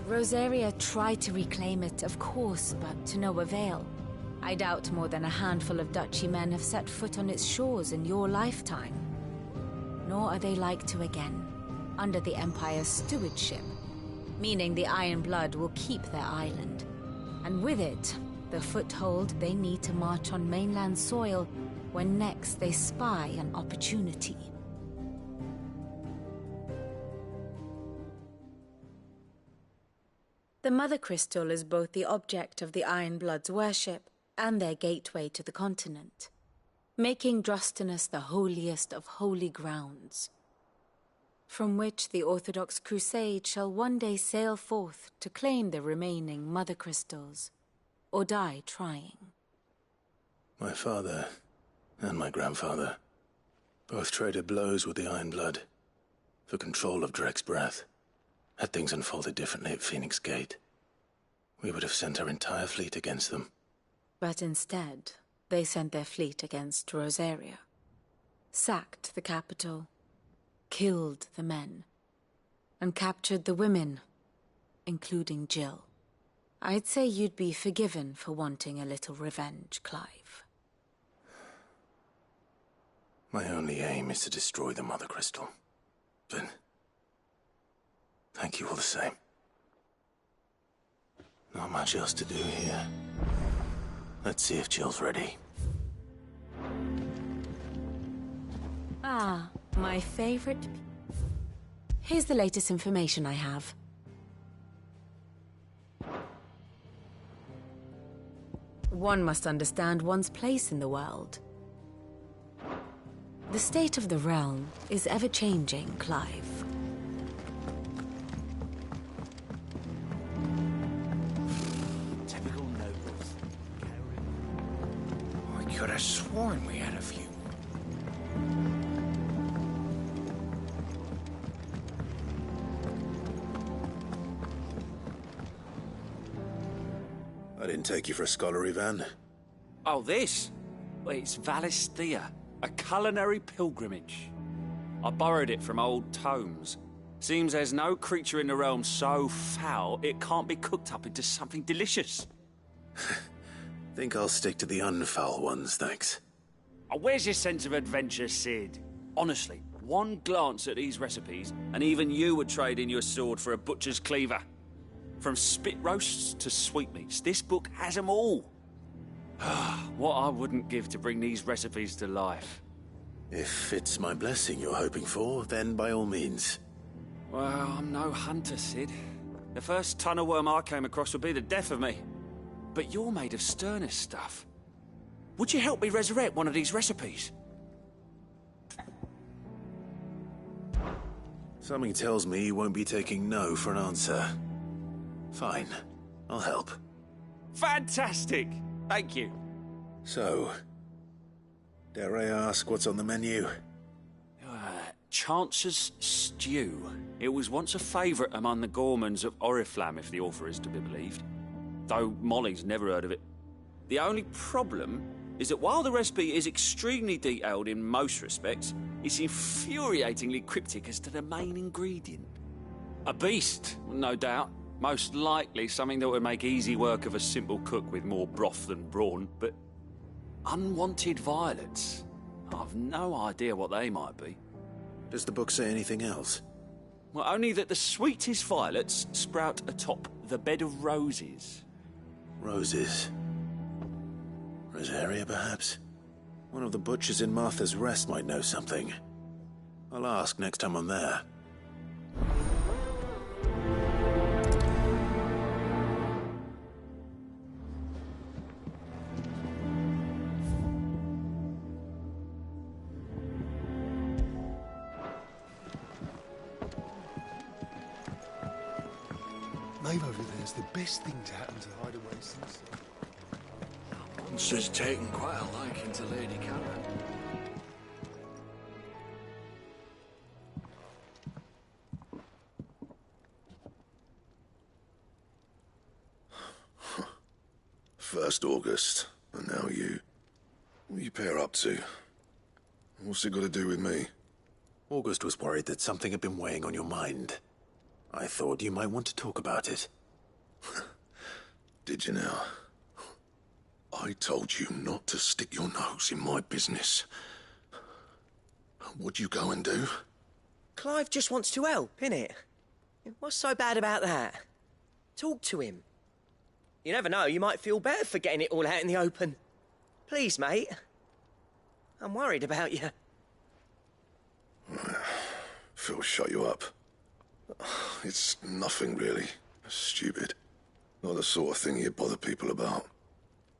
Rosaria tried to reclaim it, of course, but to no avail. I doubt more than a handful of Duchy men have set foot on its shores in your lifetime. Nor are they like to again, under the Empire's stewardship, meaning the Iron Blood will keep their island. And with it, the foothold they need to march on mainland soil when next they spy an opportunity. The Mother Crystal is both the object of the Iron Blood's worship and their gateway to the continent, making Drustinus the holiest of holy grounds, from which the Orthodox Crusade shall one day sail forth to claim the remaining Mother Crystals, or die trying. My father and my grandfather both traded blows with the Iron Blood for control of Drake's Breath. Had things unfolded differently at Phoenix Gate, we would have sent our entire fleet against them. But instead, they sent their fleet against Rosaria, sacked the capital, killed the men, and captured the women, including Jill. I'd say you'd be forgiven for wanting a little revenge, Clive. My only aim is to destroy the Mother Crystal. But thank you all the same. Not much else to do here. Let's see if Jill's ready. Ah, my favorite. Here's the latest information I have. One must understand one's place in the world. The state of the realm is ever-changing, Clive. Typical nobles. I could have sworn we had a few. I didn't take you for a scholarly van. Oh, this? Well, it's Valisthea, a culinary pilgrimage. I borrowed it from old tomes. Seems there's no creature in the realm so foul it can't be cooked up into something delicious. Think I'll stick to the unfoul ones, thanks. Oh, where's your sense of adventure, Sid? Honestly, one glance at these recipes, and even you would trade in your sword for a butcher's cleaver. From spit roasts to sweetmeats, this book has them all. What I wouldn't give to bring these recipes to life. If it's my blessing you're hoping for, then by all means. Well, I'm no hunter, Sid. The first tunnel worm I came across would be the death of me. But you're made of sterner stuff. Would you help me resurrect one of these recipes? Something tells me you won't be taking no for an answer. Fine, I'll help. Fantastic! Thank you. So, dare I ask what's on the menu? Chance's Stew. It was once a favourite among the gourmands of Oriflamme, if the author is to be believed. Though Molly's never heard of it. The only problem is that while the recipe is extremely detailed in most respects, it's infuriatingly cryptic as to the main ingredient. A beast, no doubt. Most likely something that would make easy work of a simple cook with more broth than brawn, but unwanted violets. I've no idea what they might be. Does the book say anything else? Well, only that the sweetest violets sprout atop the bed of roses. Roses. Rosaria, perhaps? One of the butchers in Martha's Rest might know something. I'll ask next time I'm there. Maeve over there's the best thing to happen to Hideaway since... monster's taken quite a liking to Lady Karen. First August, and now you. What are you pair up to? What's it got to do with me? August was worried that something had been weighing on your mind. I thought you might want to talk about it. Did you now? I told you not to stick your nose in my business. What'd you go and do? Clive just wants to help, innit? What's so bad about that? Talk to him. You never know, you might feel better for getting it all out in the open. Please, mate. I'm worried about you. Phil shut you up. It's nothing, really. Stupid. Not the sort of thing you bother people about.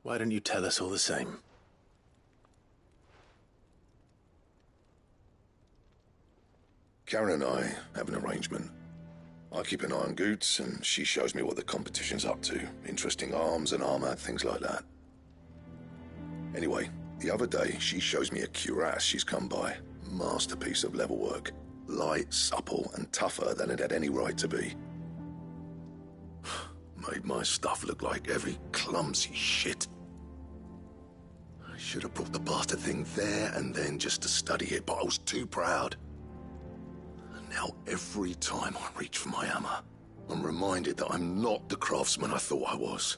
Why don't you tell us all the same? Karen and I have an arrangement. I keep an eye on Goots, and she shows me what the competition's up to. Interesting arms and armor, things like that. Anyway, the other day, she shows me a cuirass she's come by. Masterpiece of level work. Light, supple, and tougher than it had any right to be. Made my stuff look like every clumsy shit. I should have brought the bastard thing there and then just to study it, but I was too proud. And now every time I reach for my hammer, I'm reminded that I'm not the craftsman I thought I was.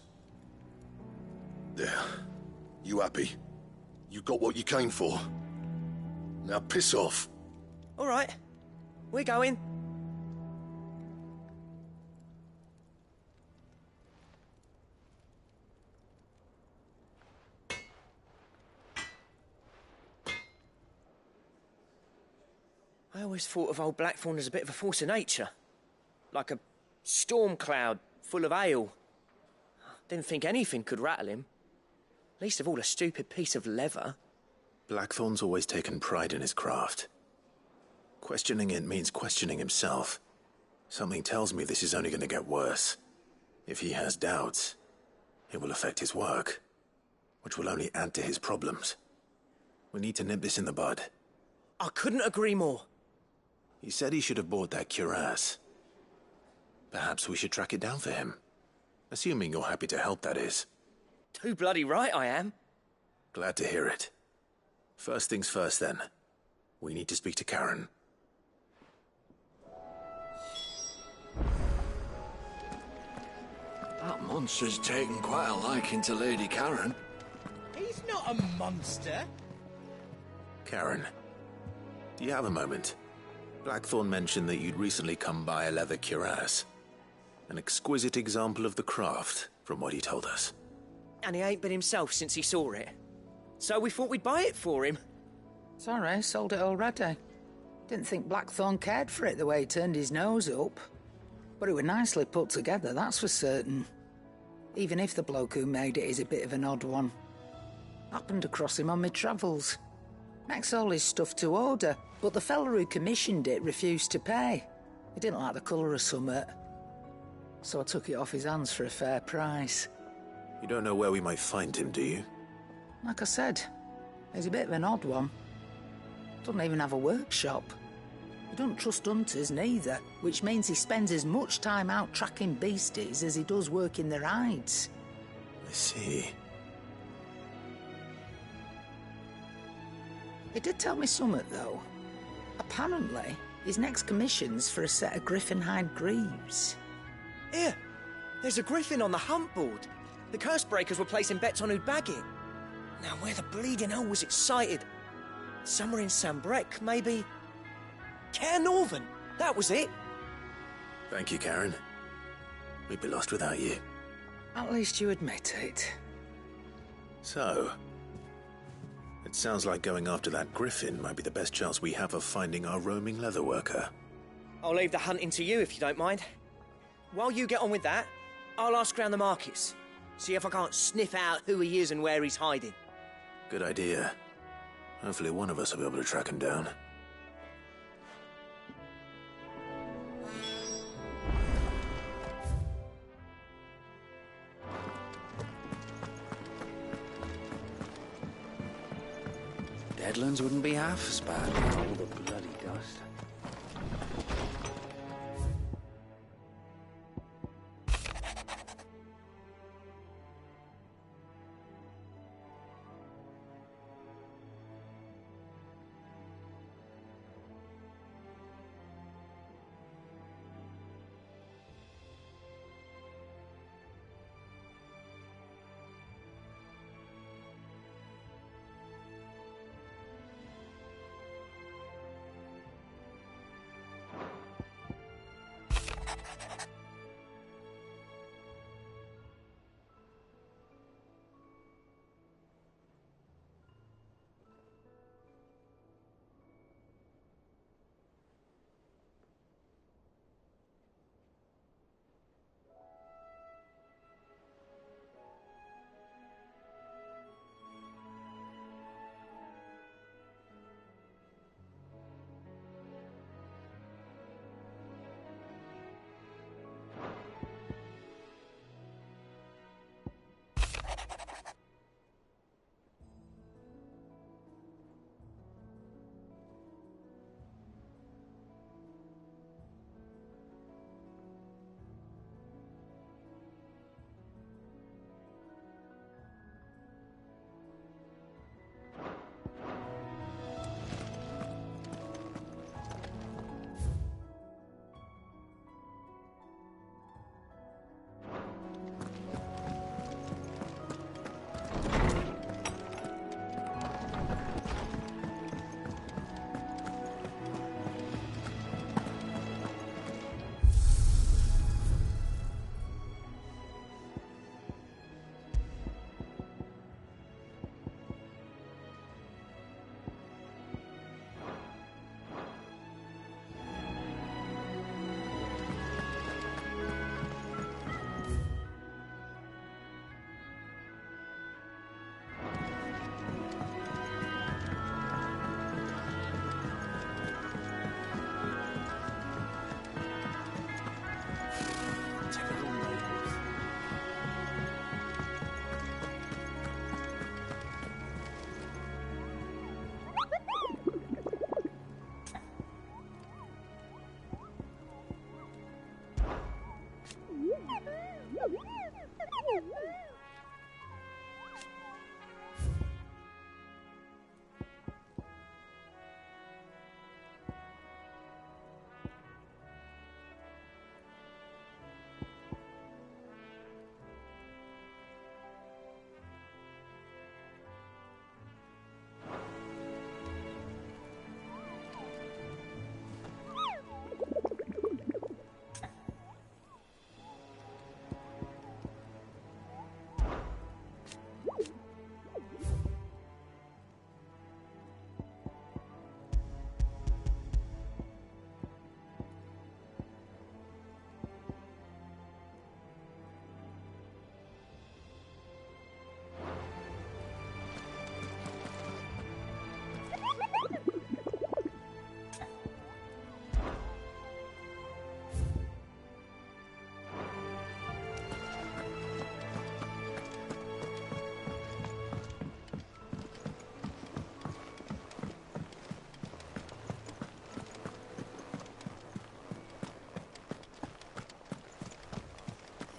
There. You happy? You got what you came for. Now piss off. All right. We're going. I always thought of old Blackthorn as a bit of a force of nature. Like a storm cloud full of ale. Didn't think anything could rattle him. Least of all a stupid piece of leather. Blackthorn's always taken pride in his craft. Questioning it means questioning himself. Something tells me this is only going to get worse. If he has doubts, it will affect his work, which will only add to his problems. We need to nip this in the bud. I couldn't agree more. He said he should have bought that cuirass. Perhaps we should track it down for him. Assuming you're happy to help, that is. Too bloody right I am. Glad to hear it. First things first, then. We need to speak to Karen. That monster's taken quite a liking to Lady Karen. He's not a monster. Karen, do you have a moment? Blackthorn mentioned that you'd recently come by a leather cuirass. An exquisite example of the craft, from what he told us. And he ain't been himself since he saw it. So we thought we'd buy it for him. Sorry, sold it already. Didn't think Blackthorn cared for it the way he turned his nose up. But it were nicely put together, that's for certain. Even if the bloke who made it is a bit of an odd one. Happened across him on my travels. Makes all his stuff to order, but the fella who commissioned it refused to pay. He didn't like the colour of summit. So I took it off his hands for a fair price. You don't know where we might find him, do you? Like I said, he's a bit of an odd one. Doesn't even have a workshop. He don't trust hunters neither, which means he spends as much time out tracking beasties as he does working their hides. I see. He did tell me something, though. Apparently, his next commission's for a set of griffin hide greaves. Here, there's a griffin on the hunt board. The curse breakers were placing bets on who'd bag it. Now, where the bleeding hell was it sighted? Somewhere in Sambrec, maybe? Care Northern, that was it. Thank you, Karen. We'd be lost without you. At least you admit it. So, it sounds like going after that griffin might be the best chance we have of finding our roaming leatherworker. I'll leave the hunting to you if you don't mind. While you get on with that, I'll ask around the markets. See if I can't sniff out who he is and where he's hiding. Good idea. Hopefully one of us will be able to track him down. Barrens wouldn't be half as bad with all the bloody dust.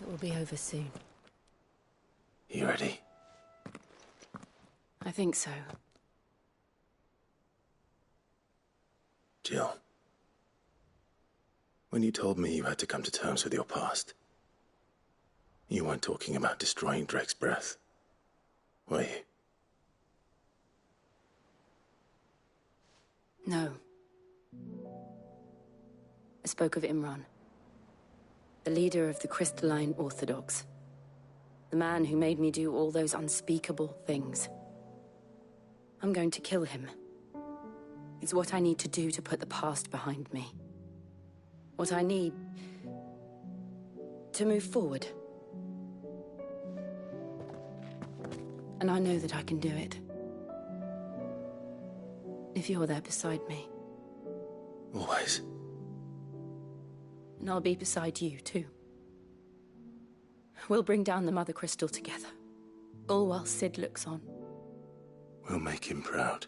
It will be over soon. You ready? I think so. Jill, when you told me you had to come to terms with your past, you weren't talking about destroying Drake's breath, were you? No. I spoke of Imran, the leader of the Crystalline Orthodox. The man who made me do all those unspeakable things. I'm going to kill him. It's what I need to do to put the past behind me. What I need to move forward. And I know that I can do it. If you're there beside me. Always. And I'll be beside you, too. We'll bring down the Mother Crystal together. All while Sid looks on. We'll make him proud.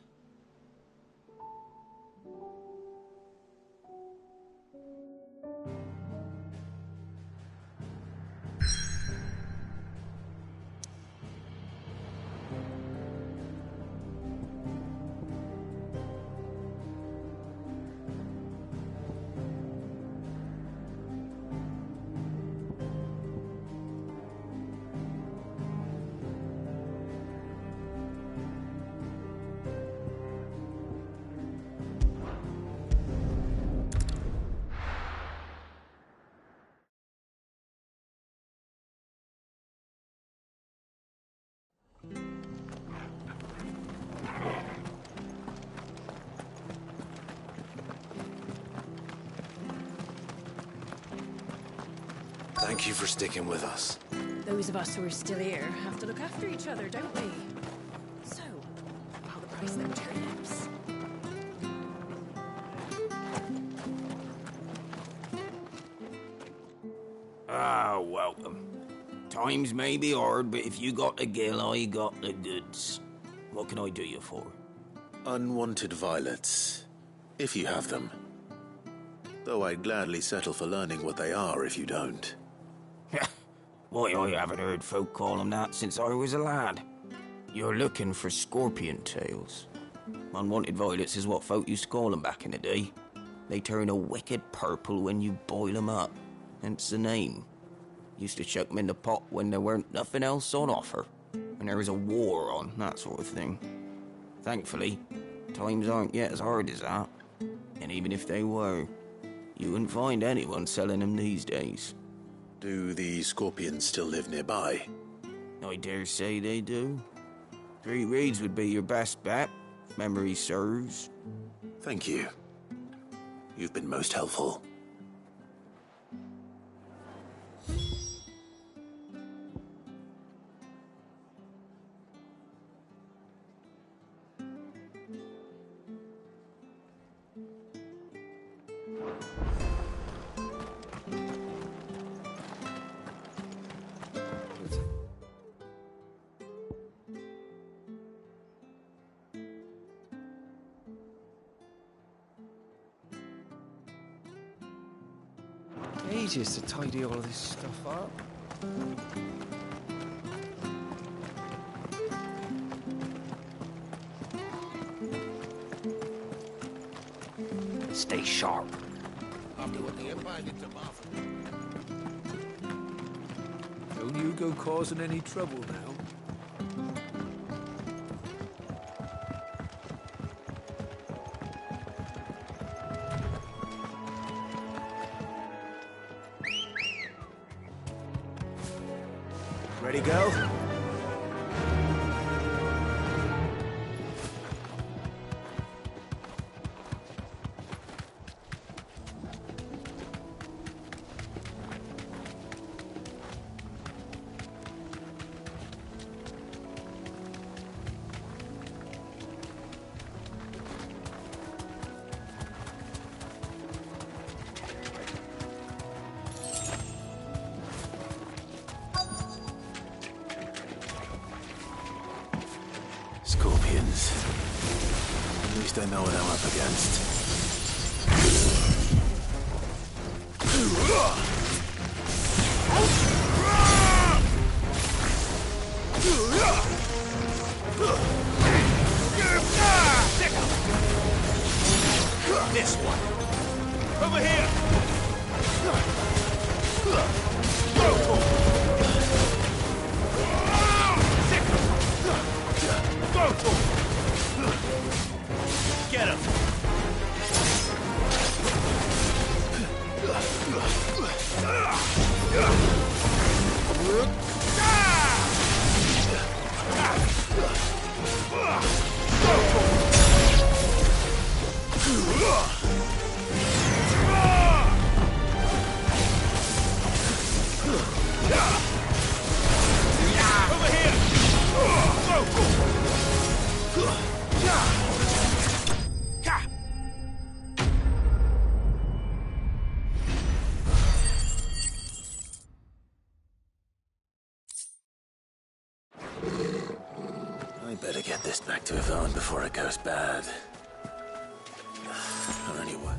Thank you for sticking with us. Those of us who are still here have to look after each other, don't we? So, I'll price them turnips. Ah, welcome. Times may be hard, but if you got the gill, I got the goods. What can I do you for? Unwanted violets, if you have them. Though I'd gladly settle for learning what they are if you don't. Why, I haven't heard folk call them that since I was a lad. You're looking for scorpion tails. Unwanted violets is what folk used to call them back in the day. They turn a wicked purple when you boil them up, hence the name. Used to chuck them in the pot when there weren't nothing else on offer, and there was a war on, that sort of thing. Thankfully, times aren't yet as hard as that, and even if they were, you wouldn't find anyone selling them these days. Do the scorpions still live nearby? I dare say they do. 3 Reeds would be your best bet, if memory serves. Thank you. You've been most helpful. Ages to tidy all of this stuff up. Stay sharp. After what the Empire did to Martha. Don't you go causing any trouble now. Ready, go? Scorpions. At least I know what I'm up against. This one. Over here. Get him! Over here! I better get this back to Yvonne before it goes bad. Or anyway.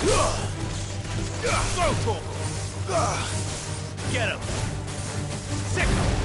Go, Torkel! Get him! Sick him!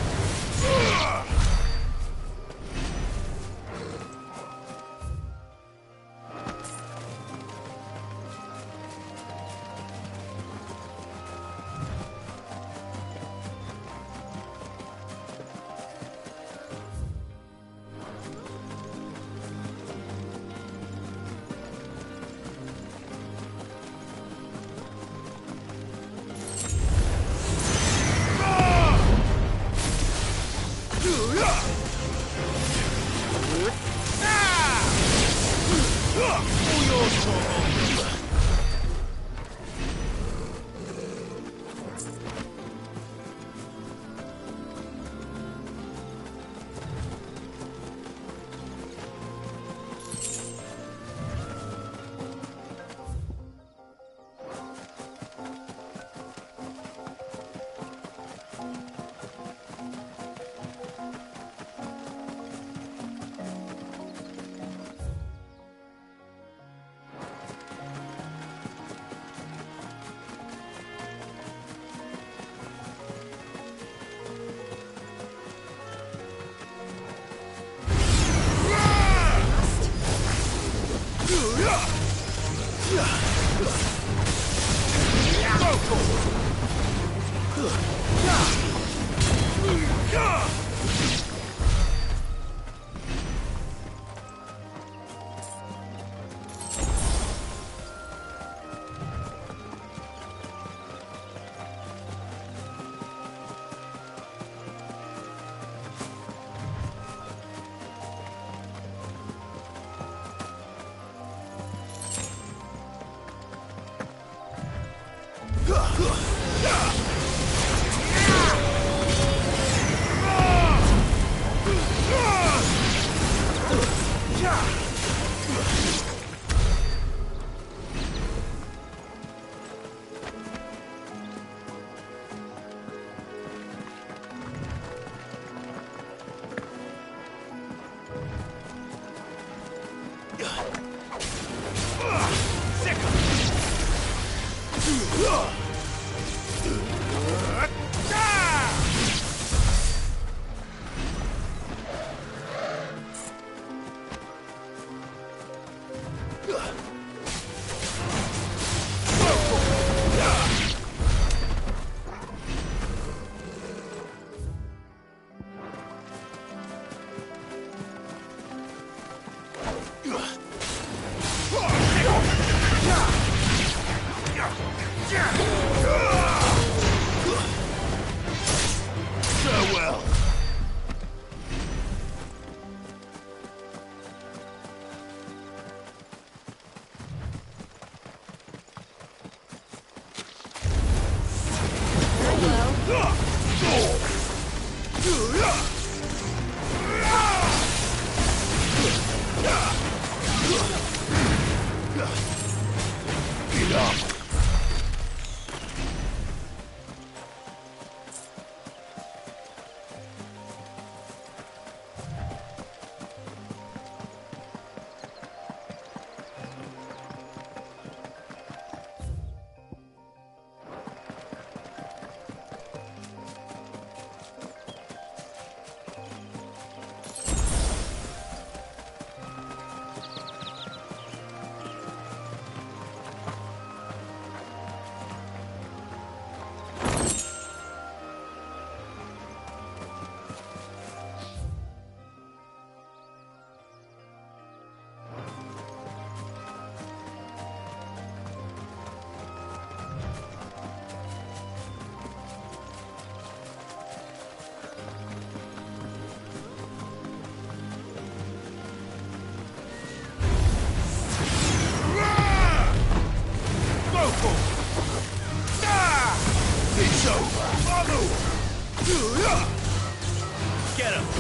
Get him!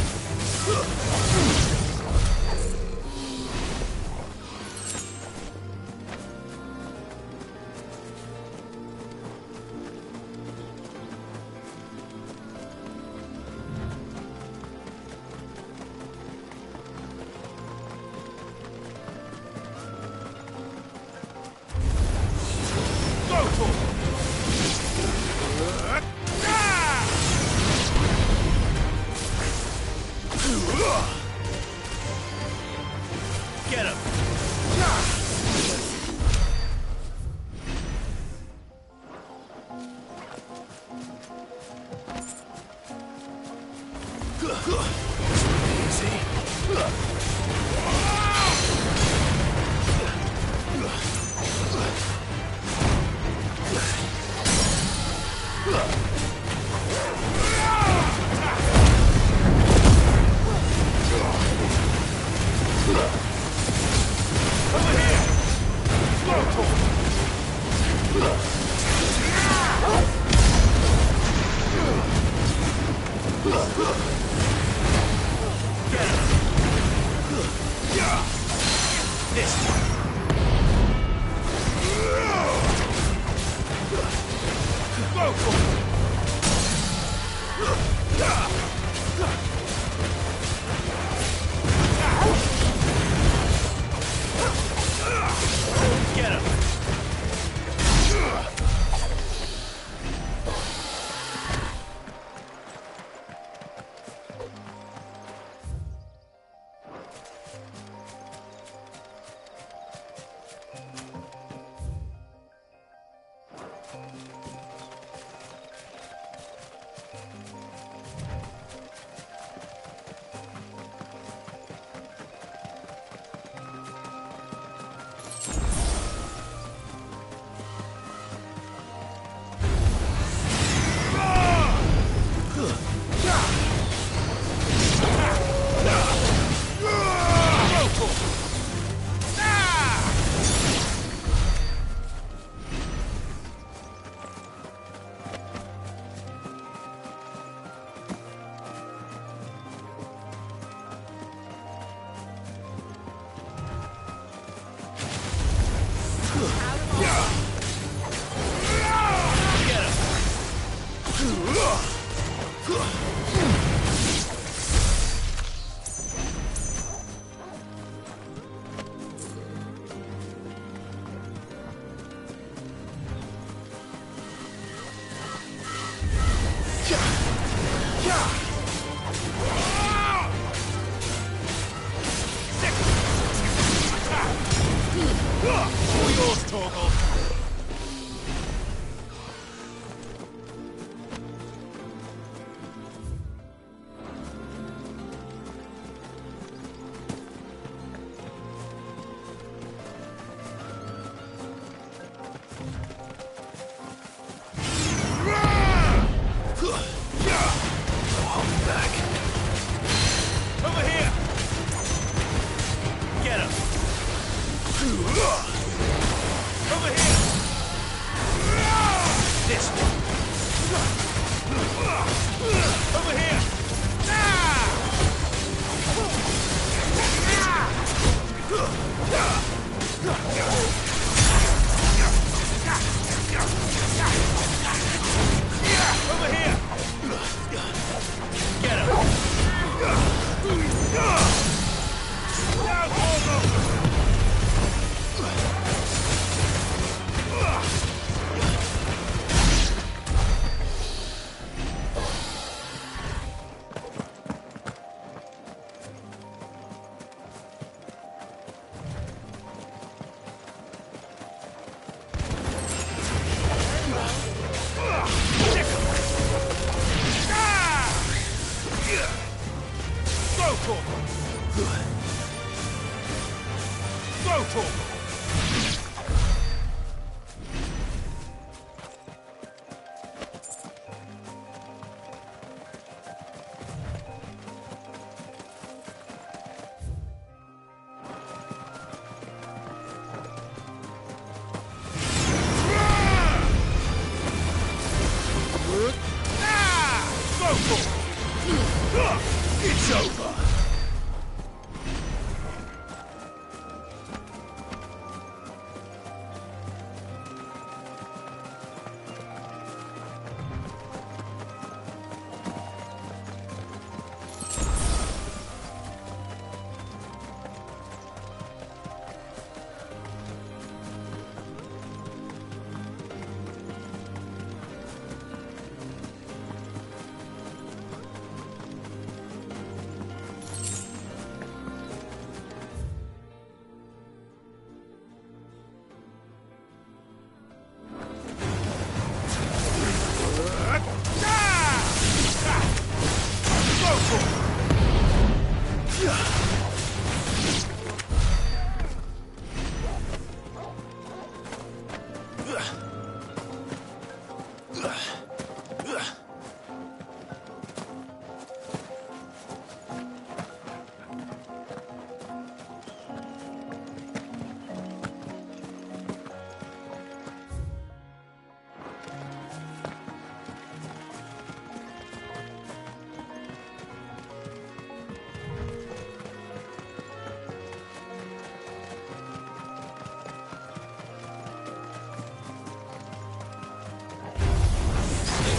It's over!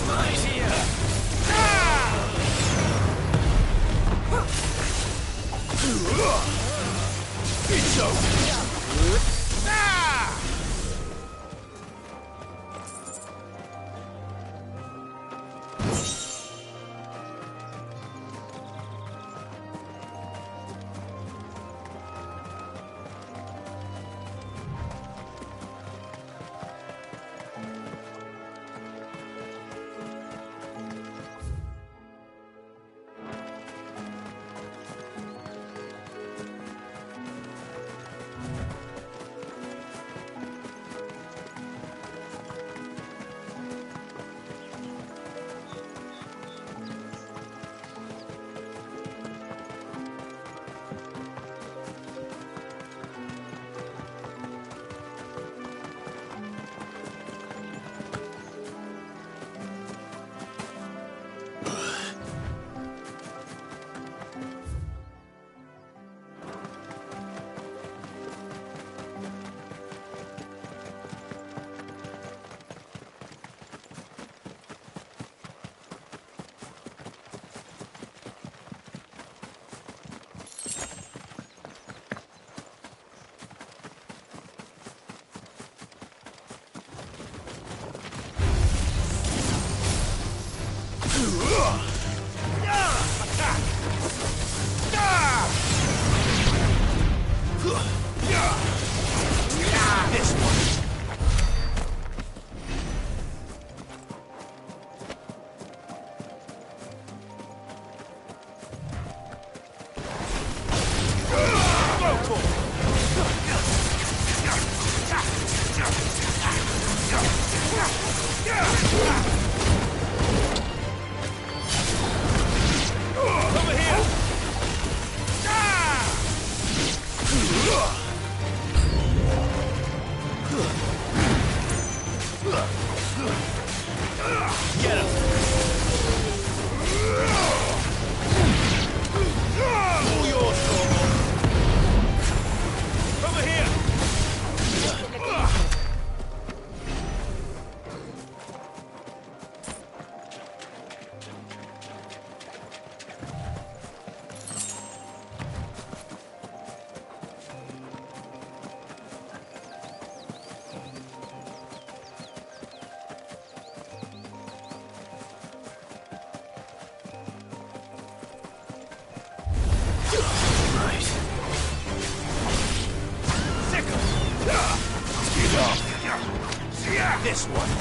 Right here! It's over! This one.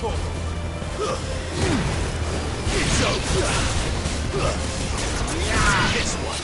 It's over! This one!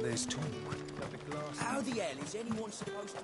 There's talk. How the hell is anyone supposed to...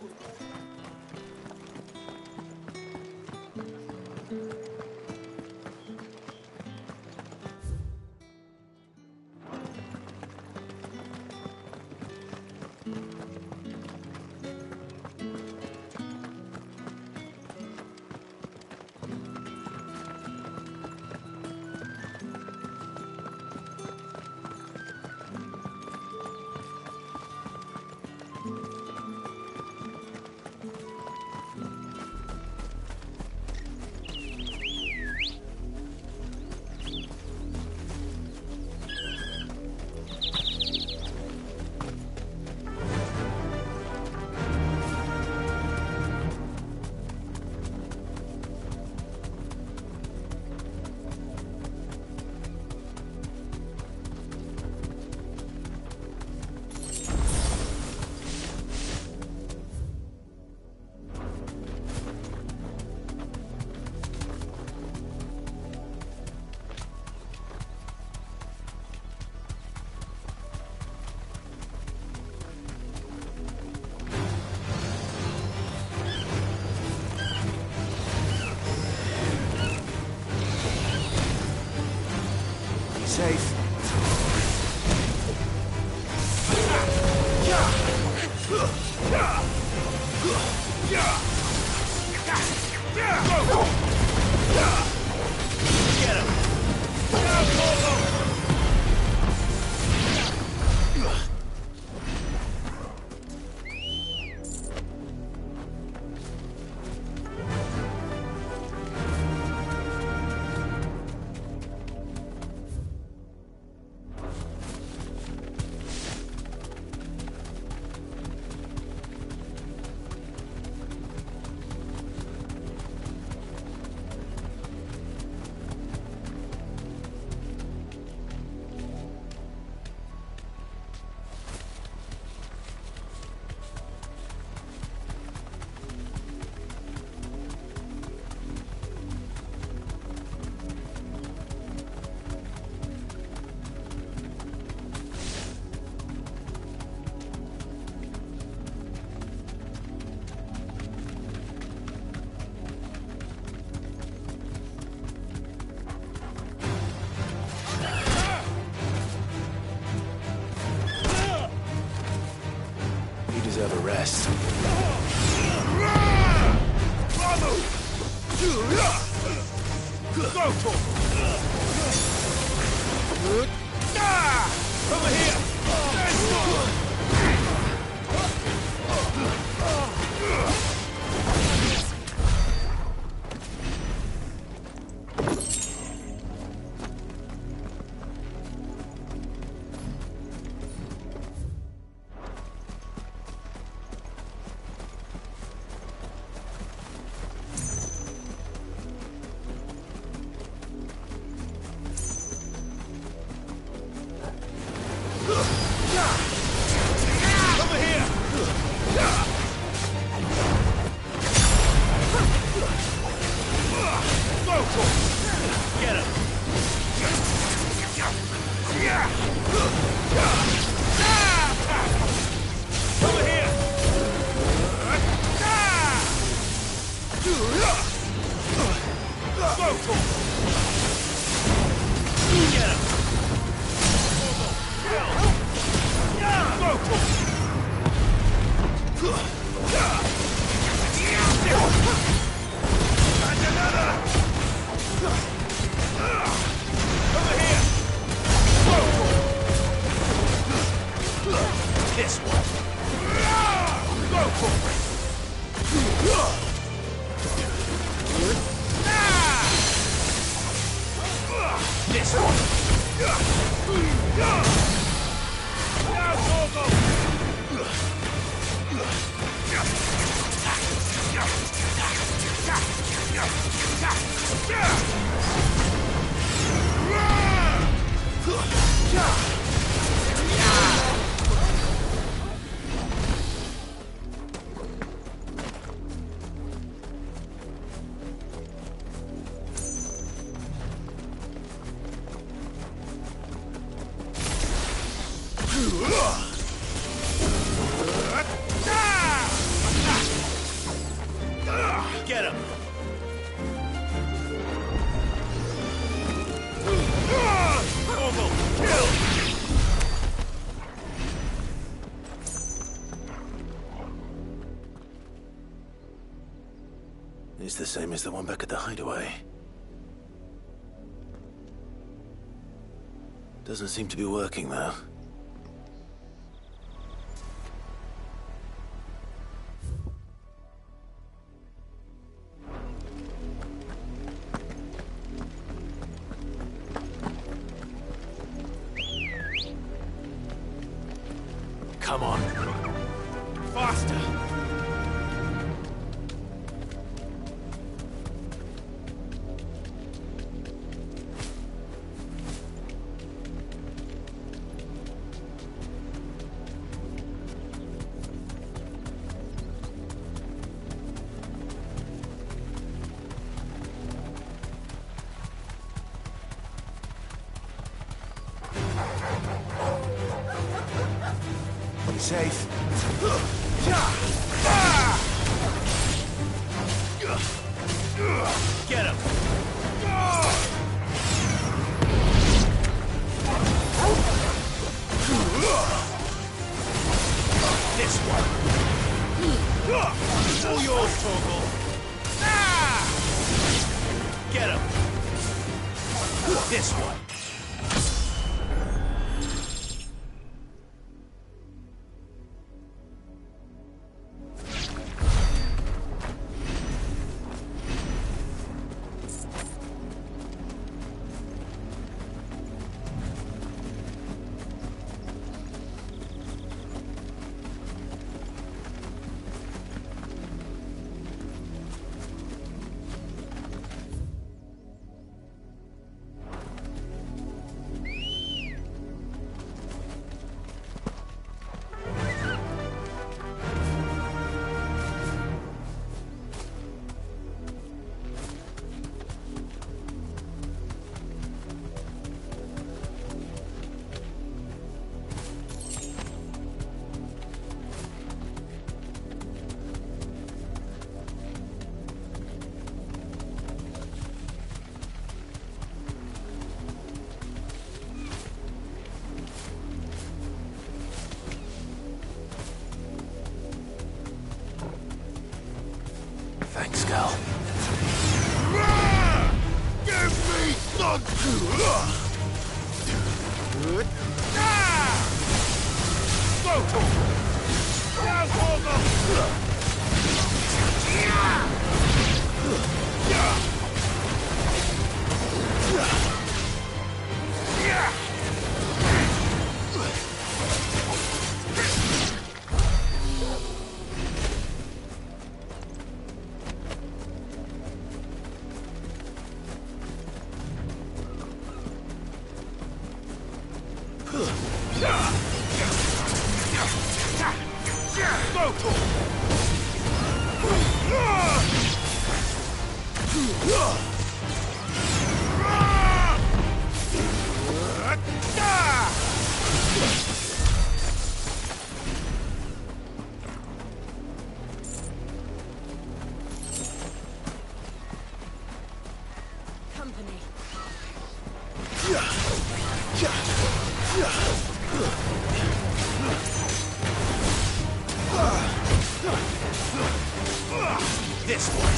Safe. Get him! Deserve a rest. Over here! Get him! It's the same as the one back at the hideaway. Doesn't seem to be working, though. Come on. Faster! Be safe. Get him! This one.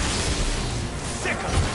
Second.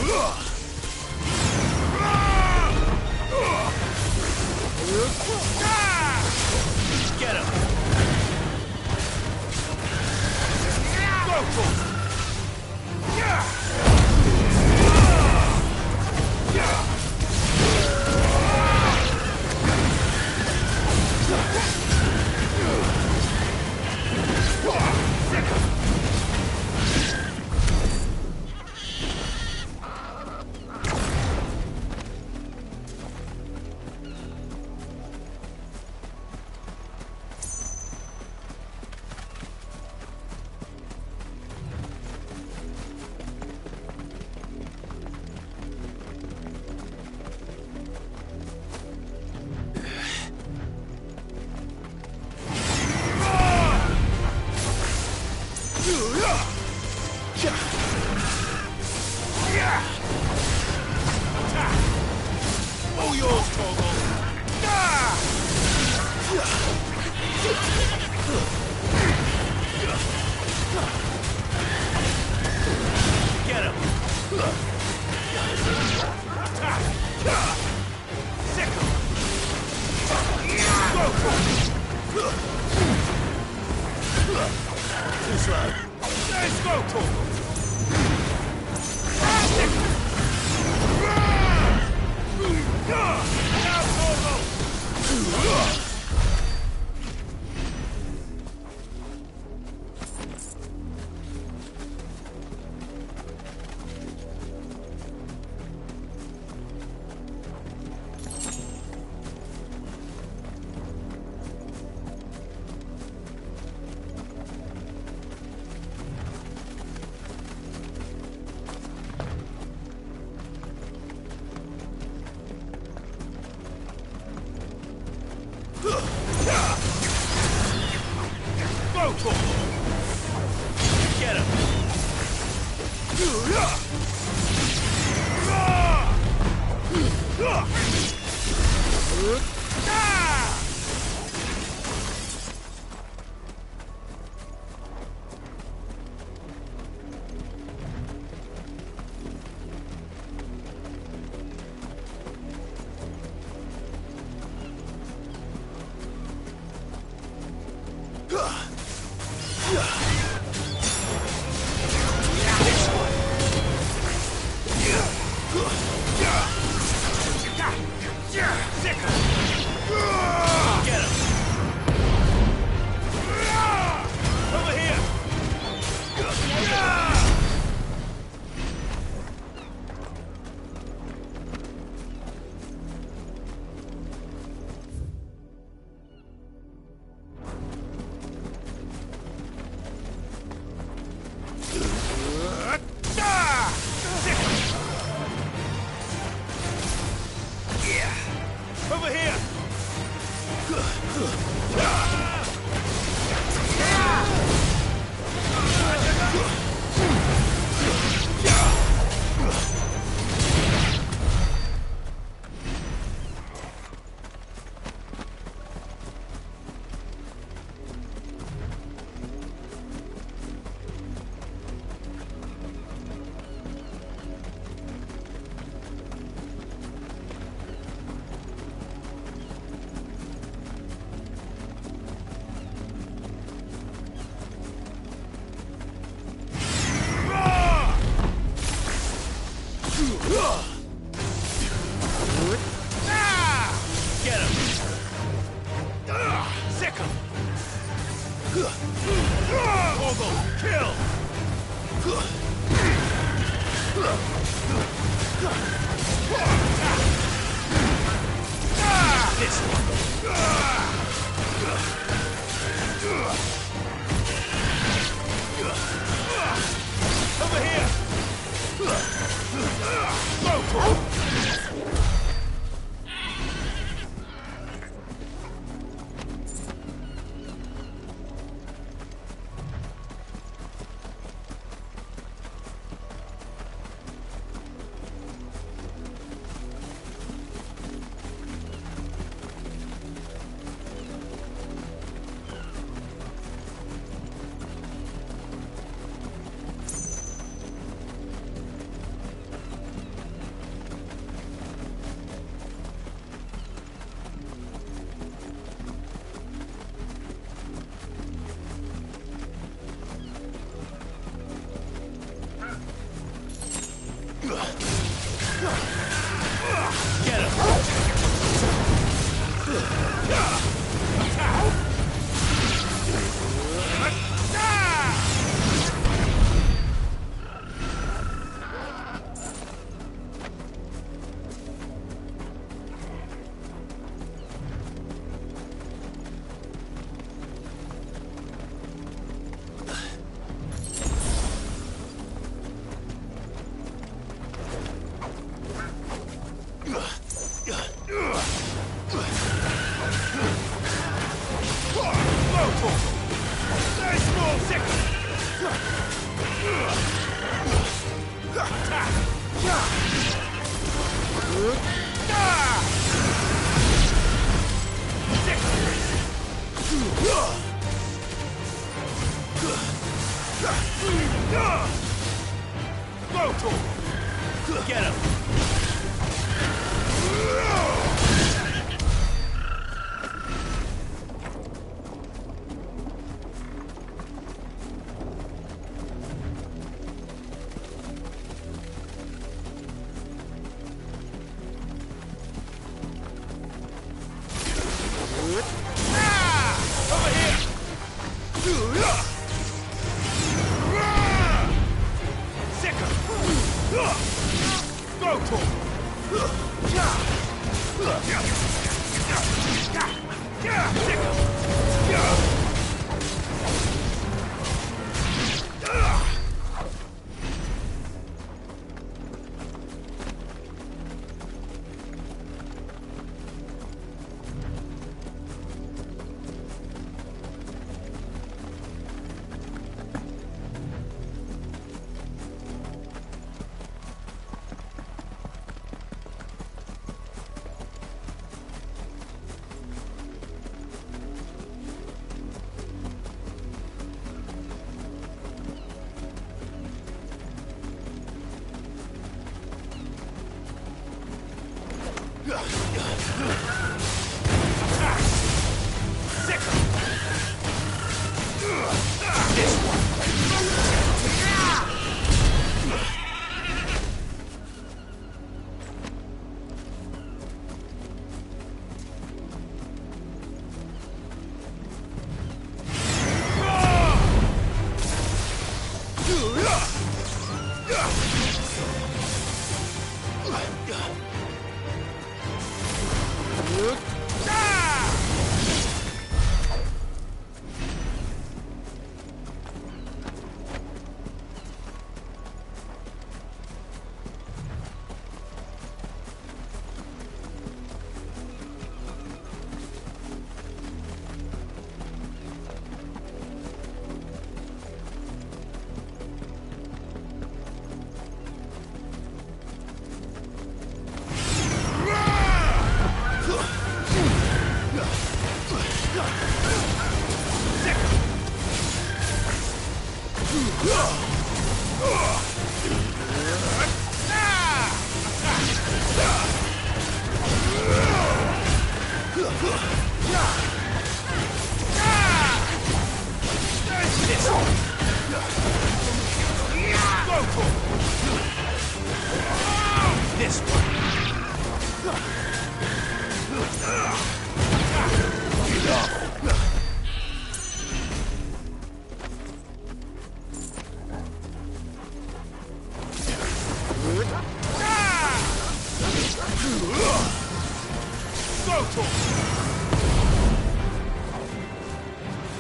Go! Get him! Go for it! All yours, Torgal. Get him. Attack. Sickle. Go for it. Too slow. Let's go, Torgal. Now, Torgal. Go for it! Get him! Ah! Get him!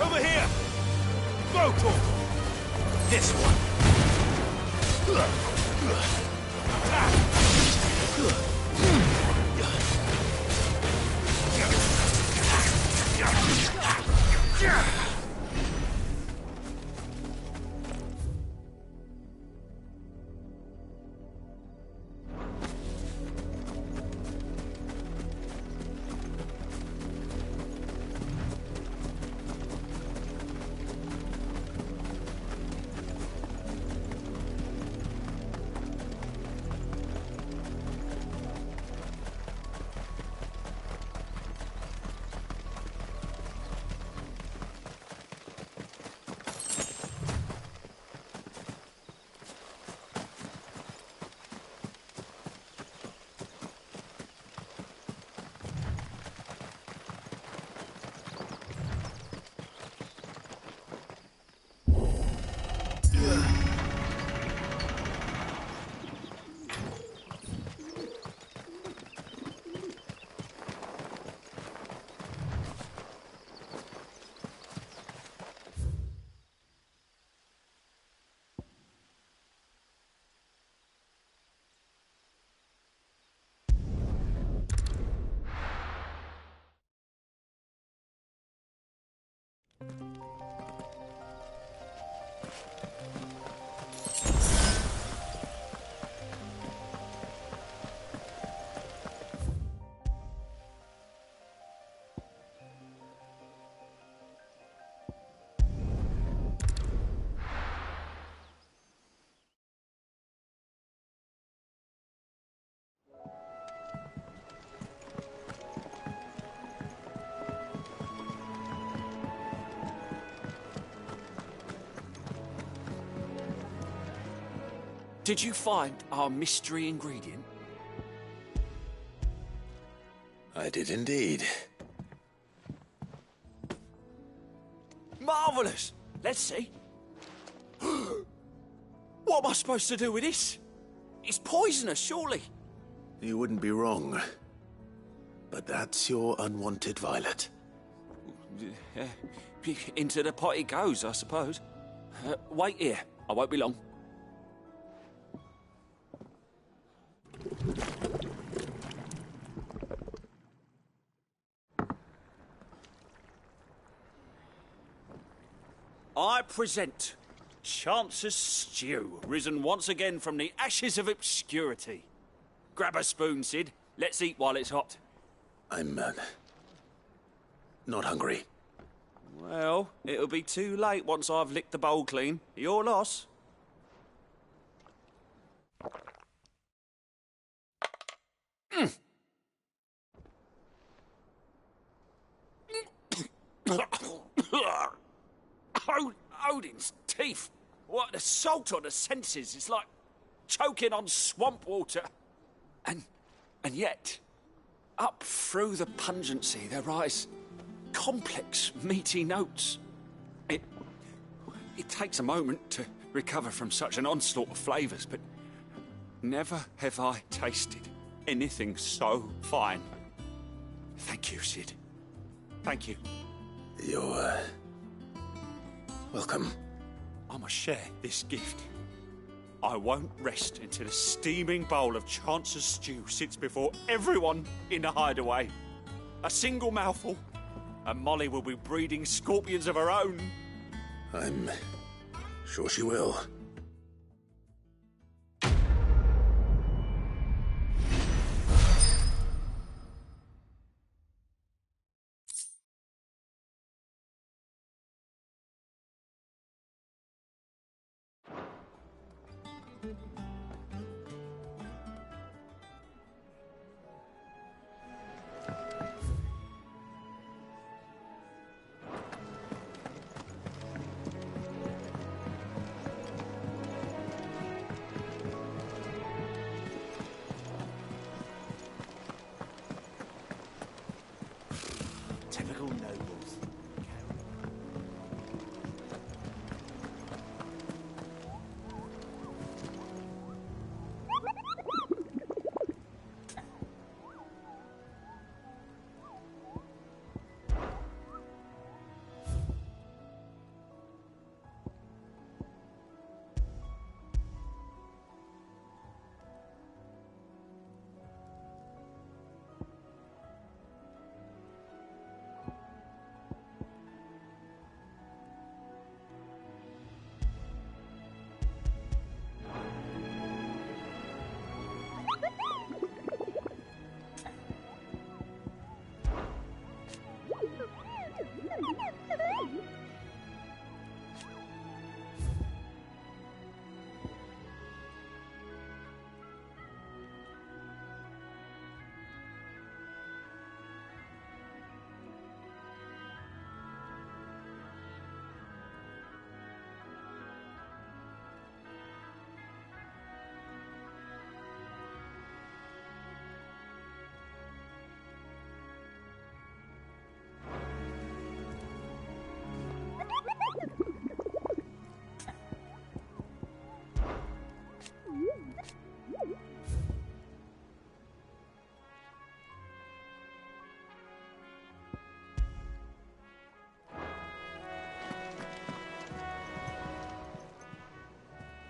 Over here! Go to this one! Did you find our mystery ingredient? I did indeed. Marvellous! Let's see. What am I supposed to do with this? It's poisonous, surely. You wouldn't be wrong. But that's your unwanted violet. Into the pot it goes, I suppose. Wait here. I won't be long. I present Chance's Stew, risen once again from the ashes of obscurity. Grab a spoon, Sid. Let's eat while it's hot. I'm, not hungry. Well, it'll be too late once I've licked the bowl clean. Your loss. Odin's teeth. What, the salt on the senses is like choking on swamp water. And yet, up through the pungency there rise complex, meaty notes. It takes a moment to recover from such an onslaught of flavours, but never have I tasted anything so fine. Thank Thank you, Sid. Thank you. You're, welcome. I must share this gift. I won't rest until a steaming bowl of Chance's stew sits before everyone in the hideaway. A single mouthful, and Molly will be breeding scorpions of her own. I'm sure she will. Typical nobles.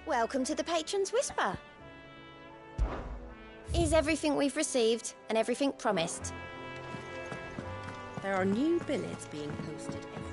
Welcome to the Patron's Whisper. Is everything we've received and everything promised? There are new billets being posted every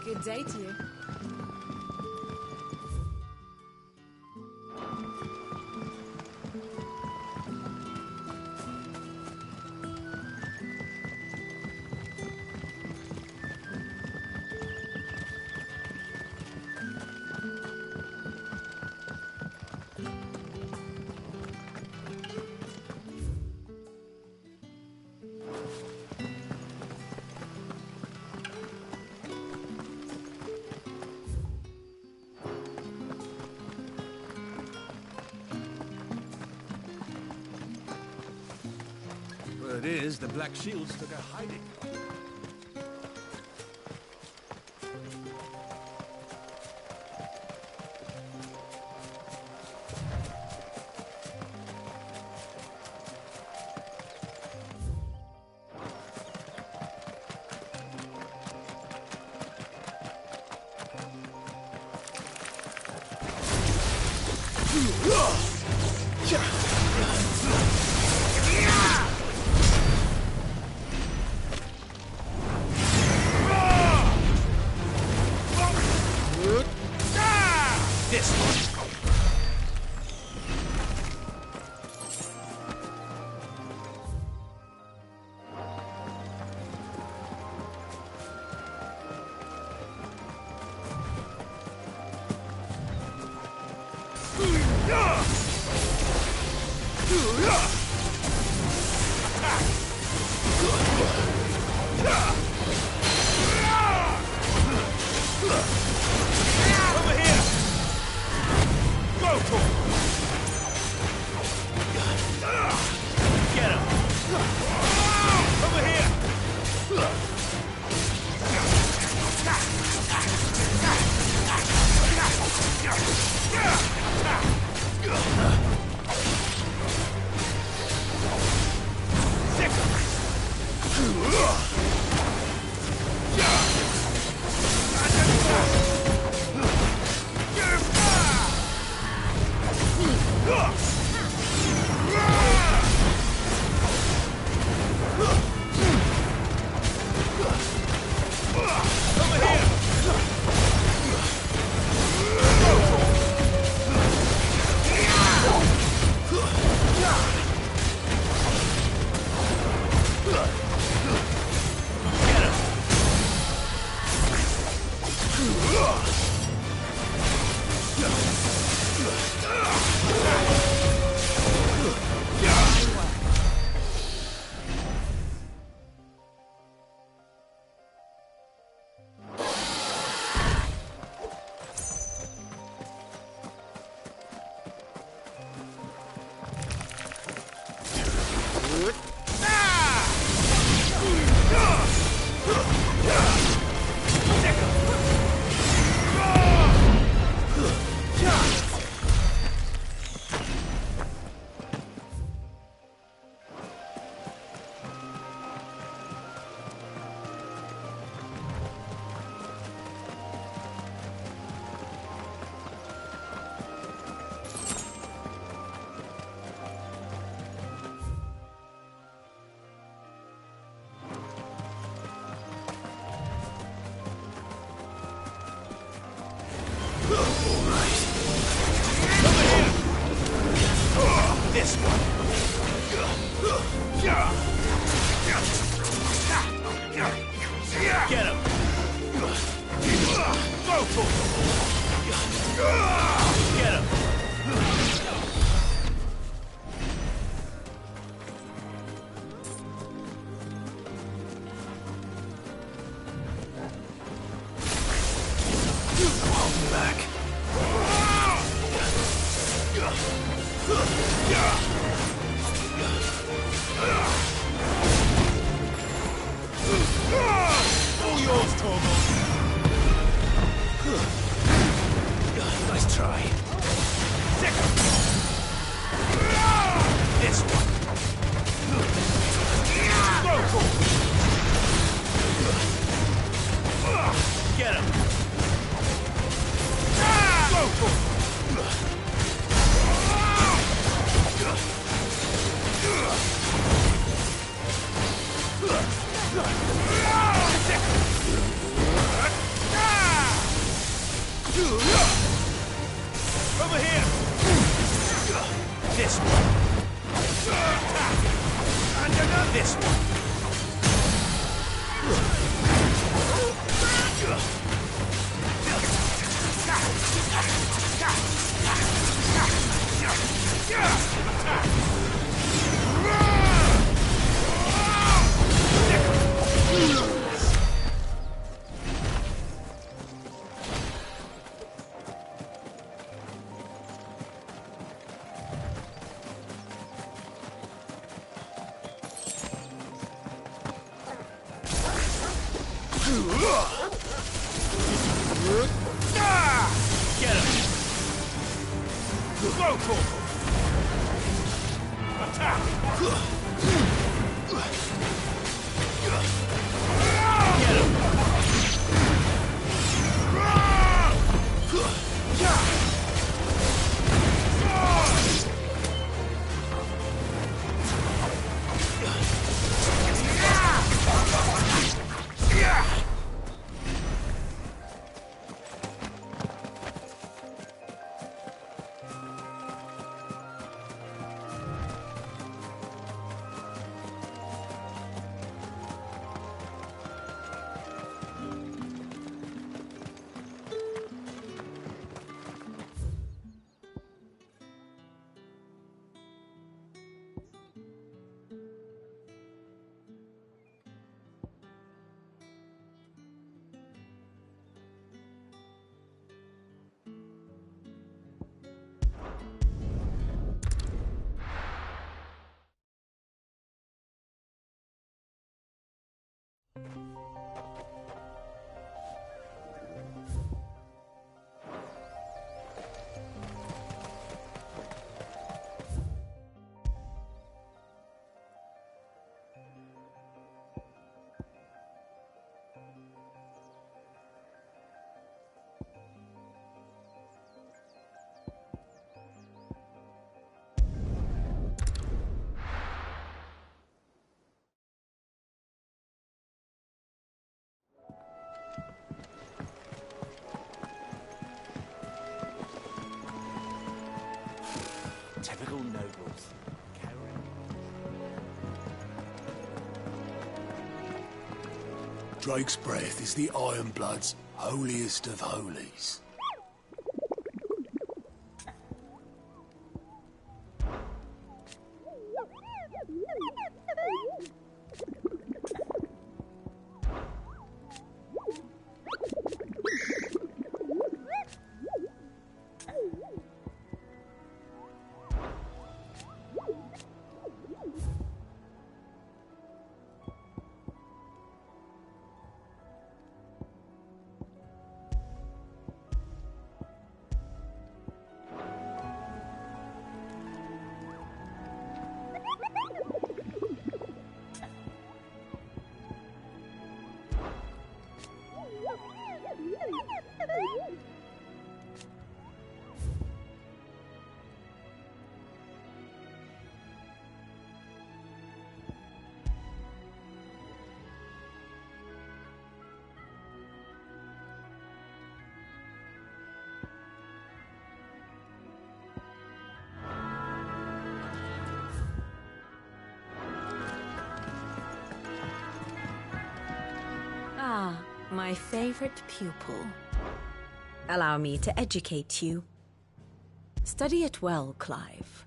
Good day to you. Word is, the Black Shields took a hiding. Get him! Go, Torgal! Attack! Get him! Typical nobles. Drake's breath is the Ironblood's holiest of holies. Ah, my favorite pupil. Allow me to educate you. Study it well, Clive.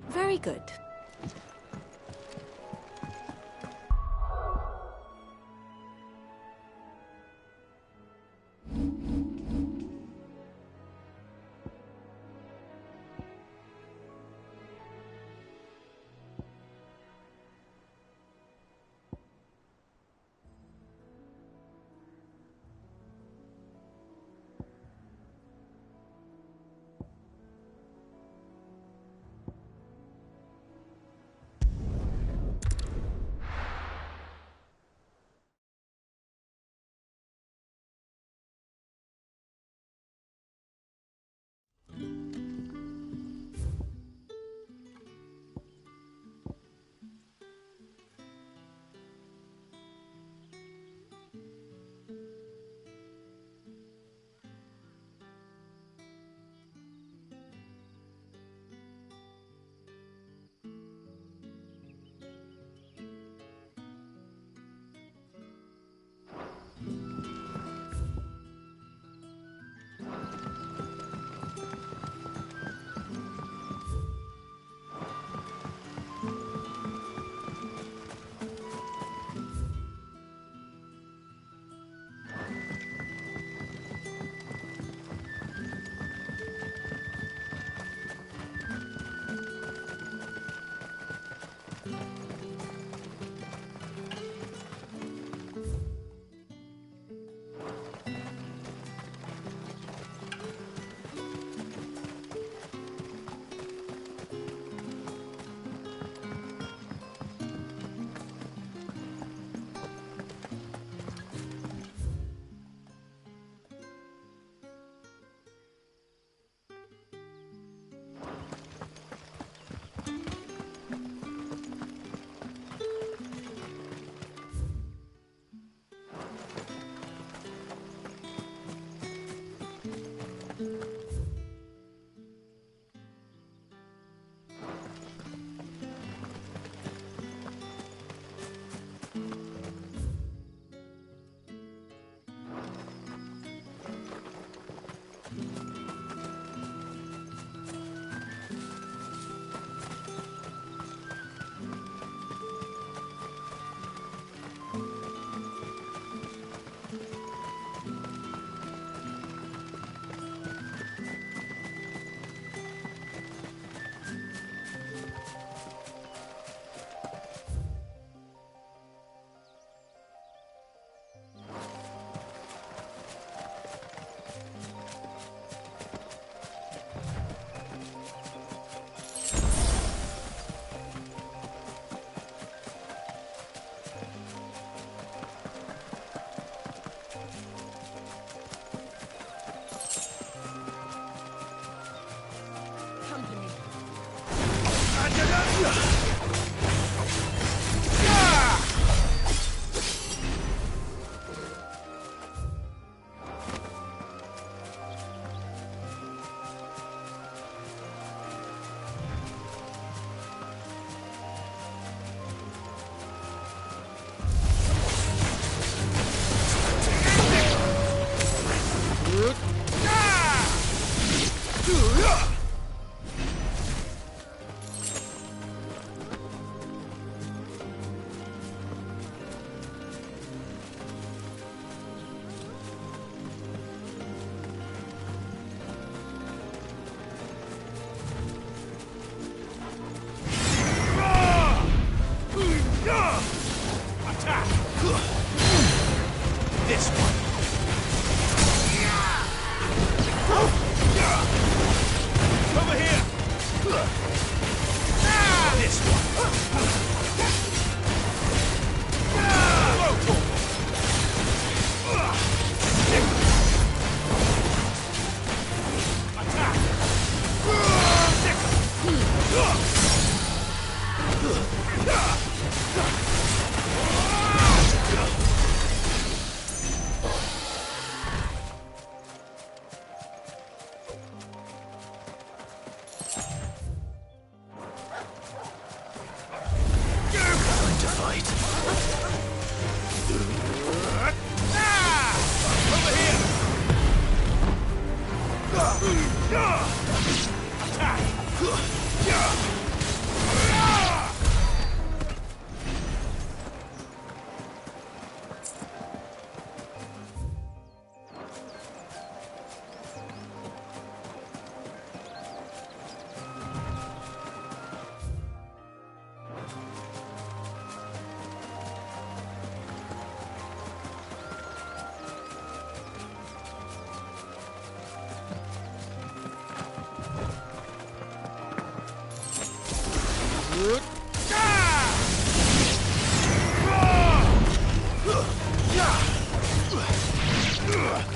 Very good.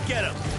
Get him!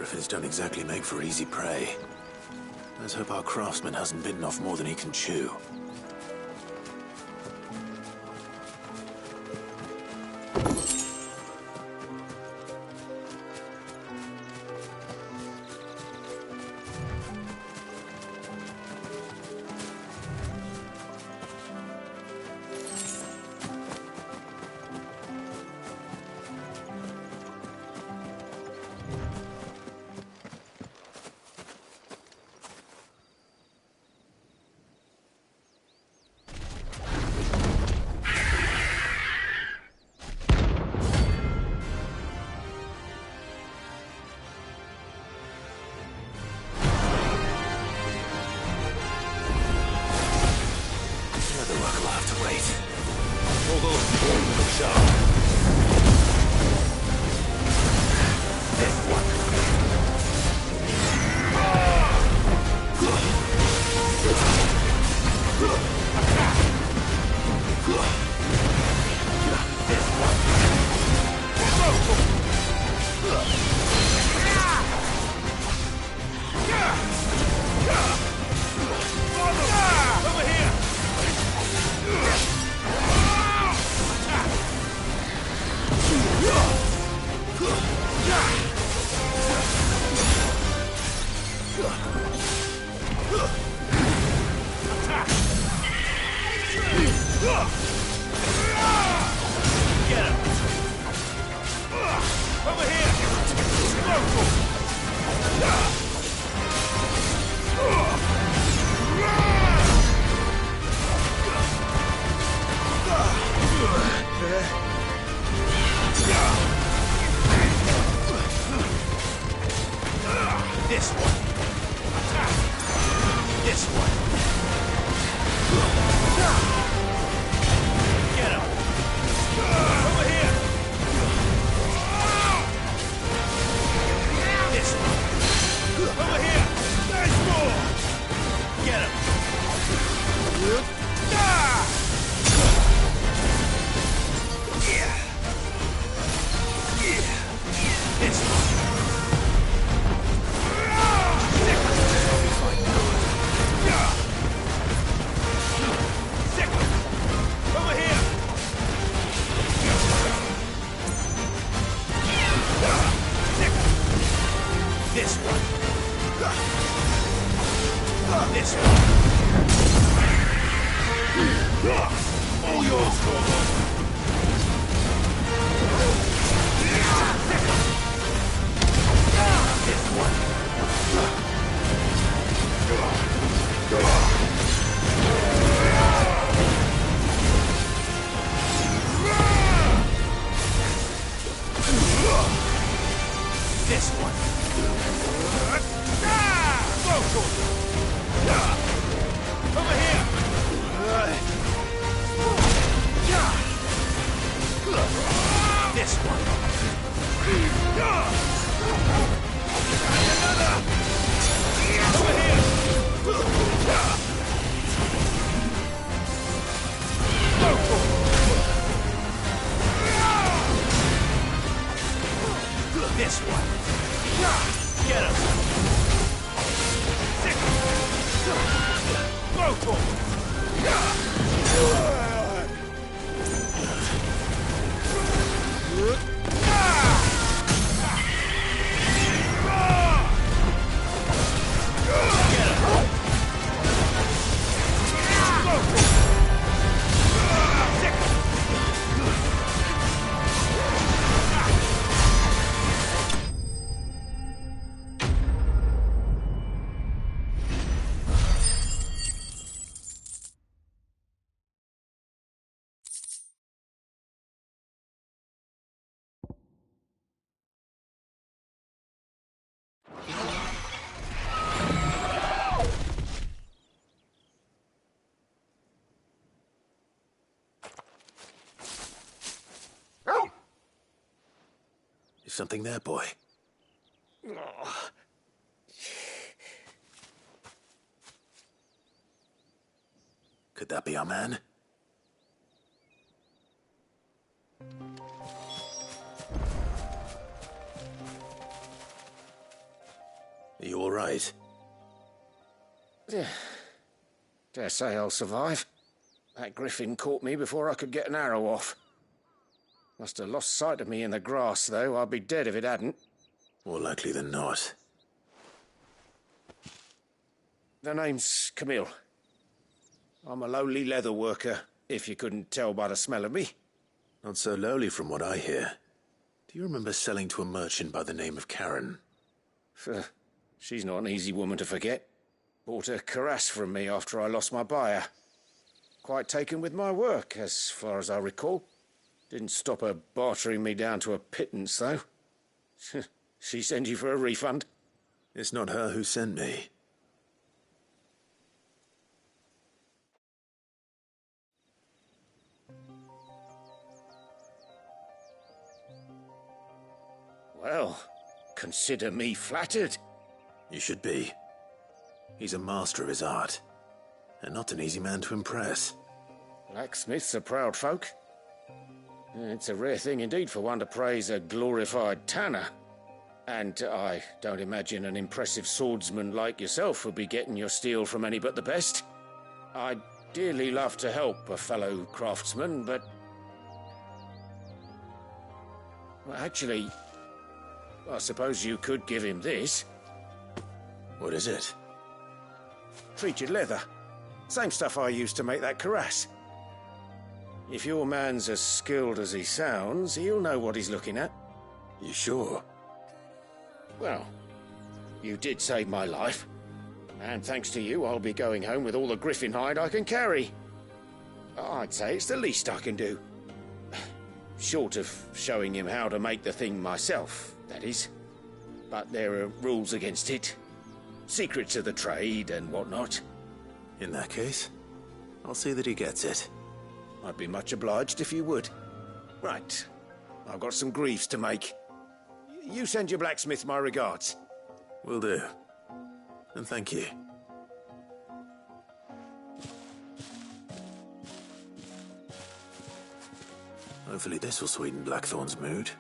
Griffins don't exactly make for easy prey. Let's hope our craftsman hasn't bitten off more than he can chew. This one. All yours, Corvo. This one. This one. Go, Corvo. Over here. This one. This one. Get him. Go, Corvo. Is something there, boy? Could that be our man? Are you all right? Dare say I'll survive. That griffin caught me before I could get an arrow off. Must have lost sight of me in the grass, though. I'd be dead if it hadn't. More likely than not. The name's Camille. I'm a lowly leather worker, if you couldn't tell by the smell of me. Not so lowly from what I hear. Do you remember selling to a merchant by the name of Karen? She's not an easy woman to forget. Bought a cuirass from me after I lost my buyer. Quite taken with my work, as far as I recall. Didn't stop her bartering me down to a pittance, though. She sent you for a refund? It's not her who sent me. Well, consider me flattered. You should be. He's a master of his art, and not an easy man to impress. Blacksmiths are proud folk. It's a rare thing indeed for one to praise a glorified tanner. And I don't imagine an impressive swordsman like yourself would be getting your steel from any but the best. I'd dearly love to help a fellow craftsman, but... Well, actually, I suppose you could give him this. What is it? Treated leather. Same stuff I used to make that cuirass. If your man's as skilled as he sounds, he'll know what he's looking at. You sure? Well, you did save my life. And thanks to you, I'll be going home with all the griffin hide I can carry. I'd say it's the least I can do. Short of showing him how to make the thing myself, that is. But there are rules against it. Secrets of the trade and whatnot. In that case, I'll see that he gets it. I'd be much obliged if you would. Right. I've got some greaves to make. You send your blacksmith my regards. Will do. And thank you. Hopefully this will sweeten Blackthorn's mood.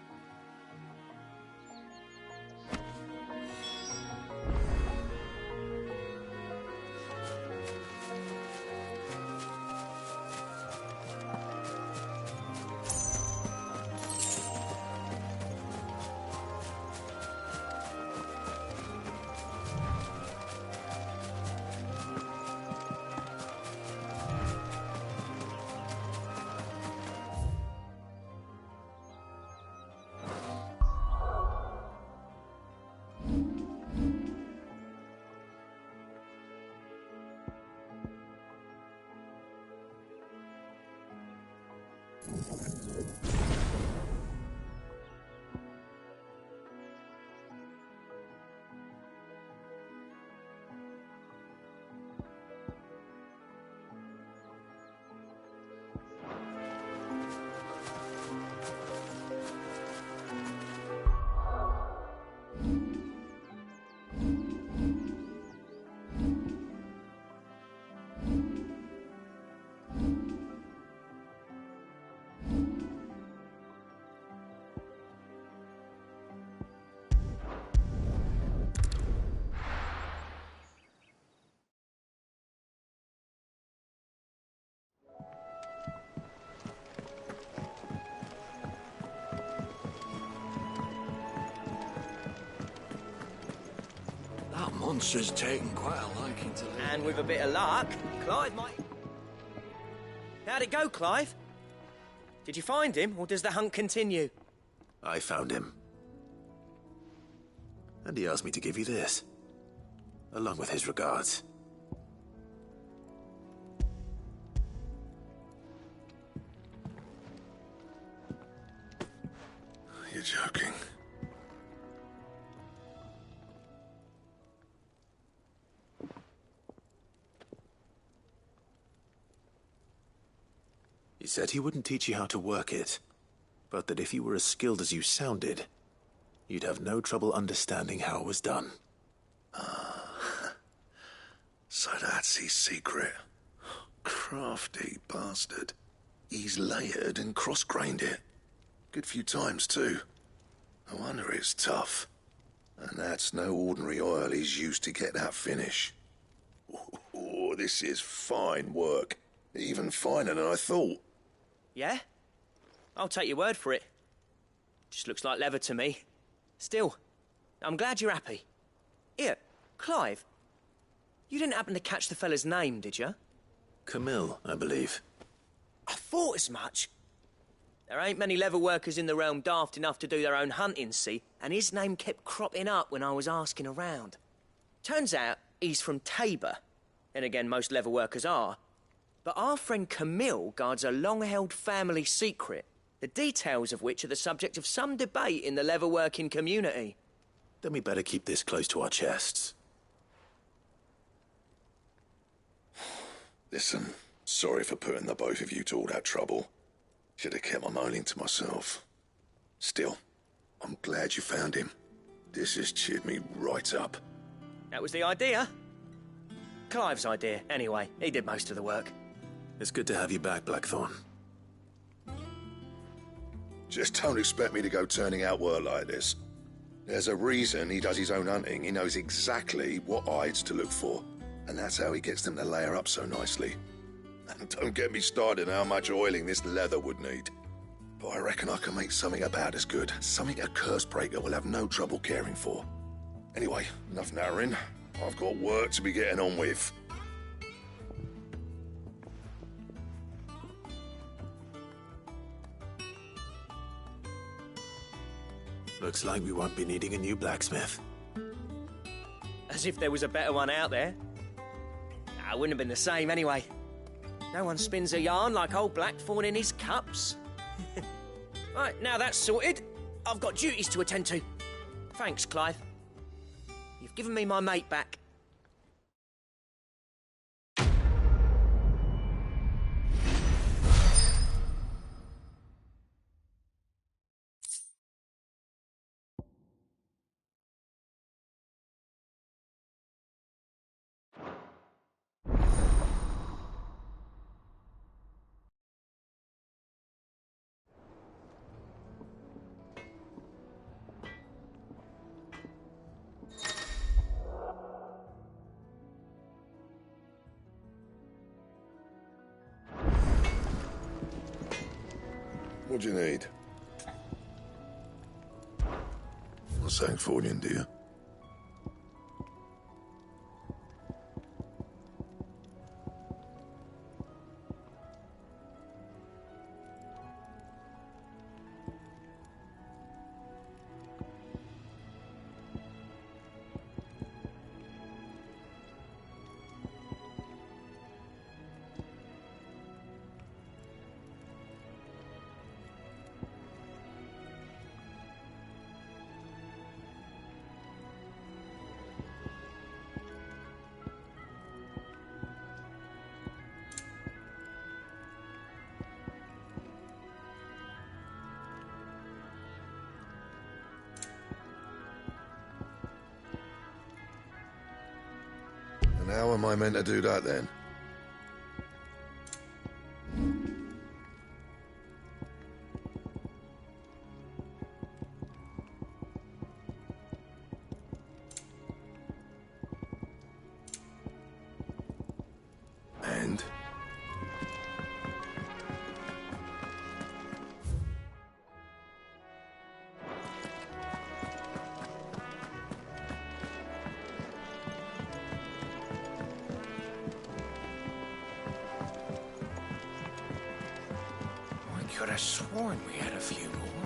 Monster's taken quite a liking to live. And with a bit of luck, Clive might... How'd it go, Clive? Did you find him, or does the hunt continue? I found him. And he asked me to give you this, along with his regards. You're joking. He said he wouldn't teach you how to work it, but that if you were as skilled as you sounded, you'd have no trouble understanding how it was done. So that's his secret. Crafty bastard. He's layered and cross-grained it. Good few times, too. No wonder it's tough. And that's no ordinary oil he's used to get that finish. Oh, this is fine work. Even finer than I thought. Yeah? I'll take your word for it. Just looks like leather to me. Still, I'm glad you're happy. Here, Clive. You didn't happen to catch the fella's name, did you? Camille, I believe. I thought as much. There ain't many leather workers in the realm daft enough to do their own hunting, see? And his name kept cropping up when I was asking around. Turns out he's from Tabor. And again, most leather workers are. But our friend Camille guards a long-held family secret, the details of which are the subject of some debate in the leather-working community. Then we better keep this close to our chests. Listen, sorry for putting the both of you to all that trouble. Should have kept my moaning to myself. Still, I'm glad you found him. This has cheered me right up. That was the idea. Clive's idea, anyway. He did most of the work. It's good to have you back, Blackthorn. Just don't expect me to go turning out work like this. There's a reason he does his own hunting. He knows exactly what hides to look for. And that's how he gets them to layer up so nicely. And don't get me started on how much oiling this leather would need. But I reckon I can make something about as good. Something a Cursebreaker will have no trouble caring for. Anyway, enough narrowing. I've got work to be getting on with. Looks like we won't be needing a new blacksmith. As if there was a better one out there. Nah, it wouldn't have been the same anyway. No one spins a yarn like old Blackthorn in his cups. Right, now that's sorted, I've got duties to attend to. Thanks, Clive. You've given me my mate back. What do you need? Not saying Fordian, do you? And how am I meant to do that then? And? could have sworn we had a few more.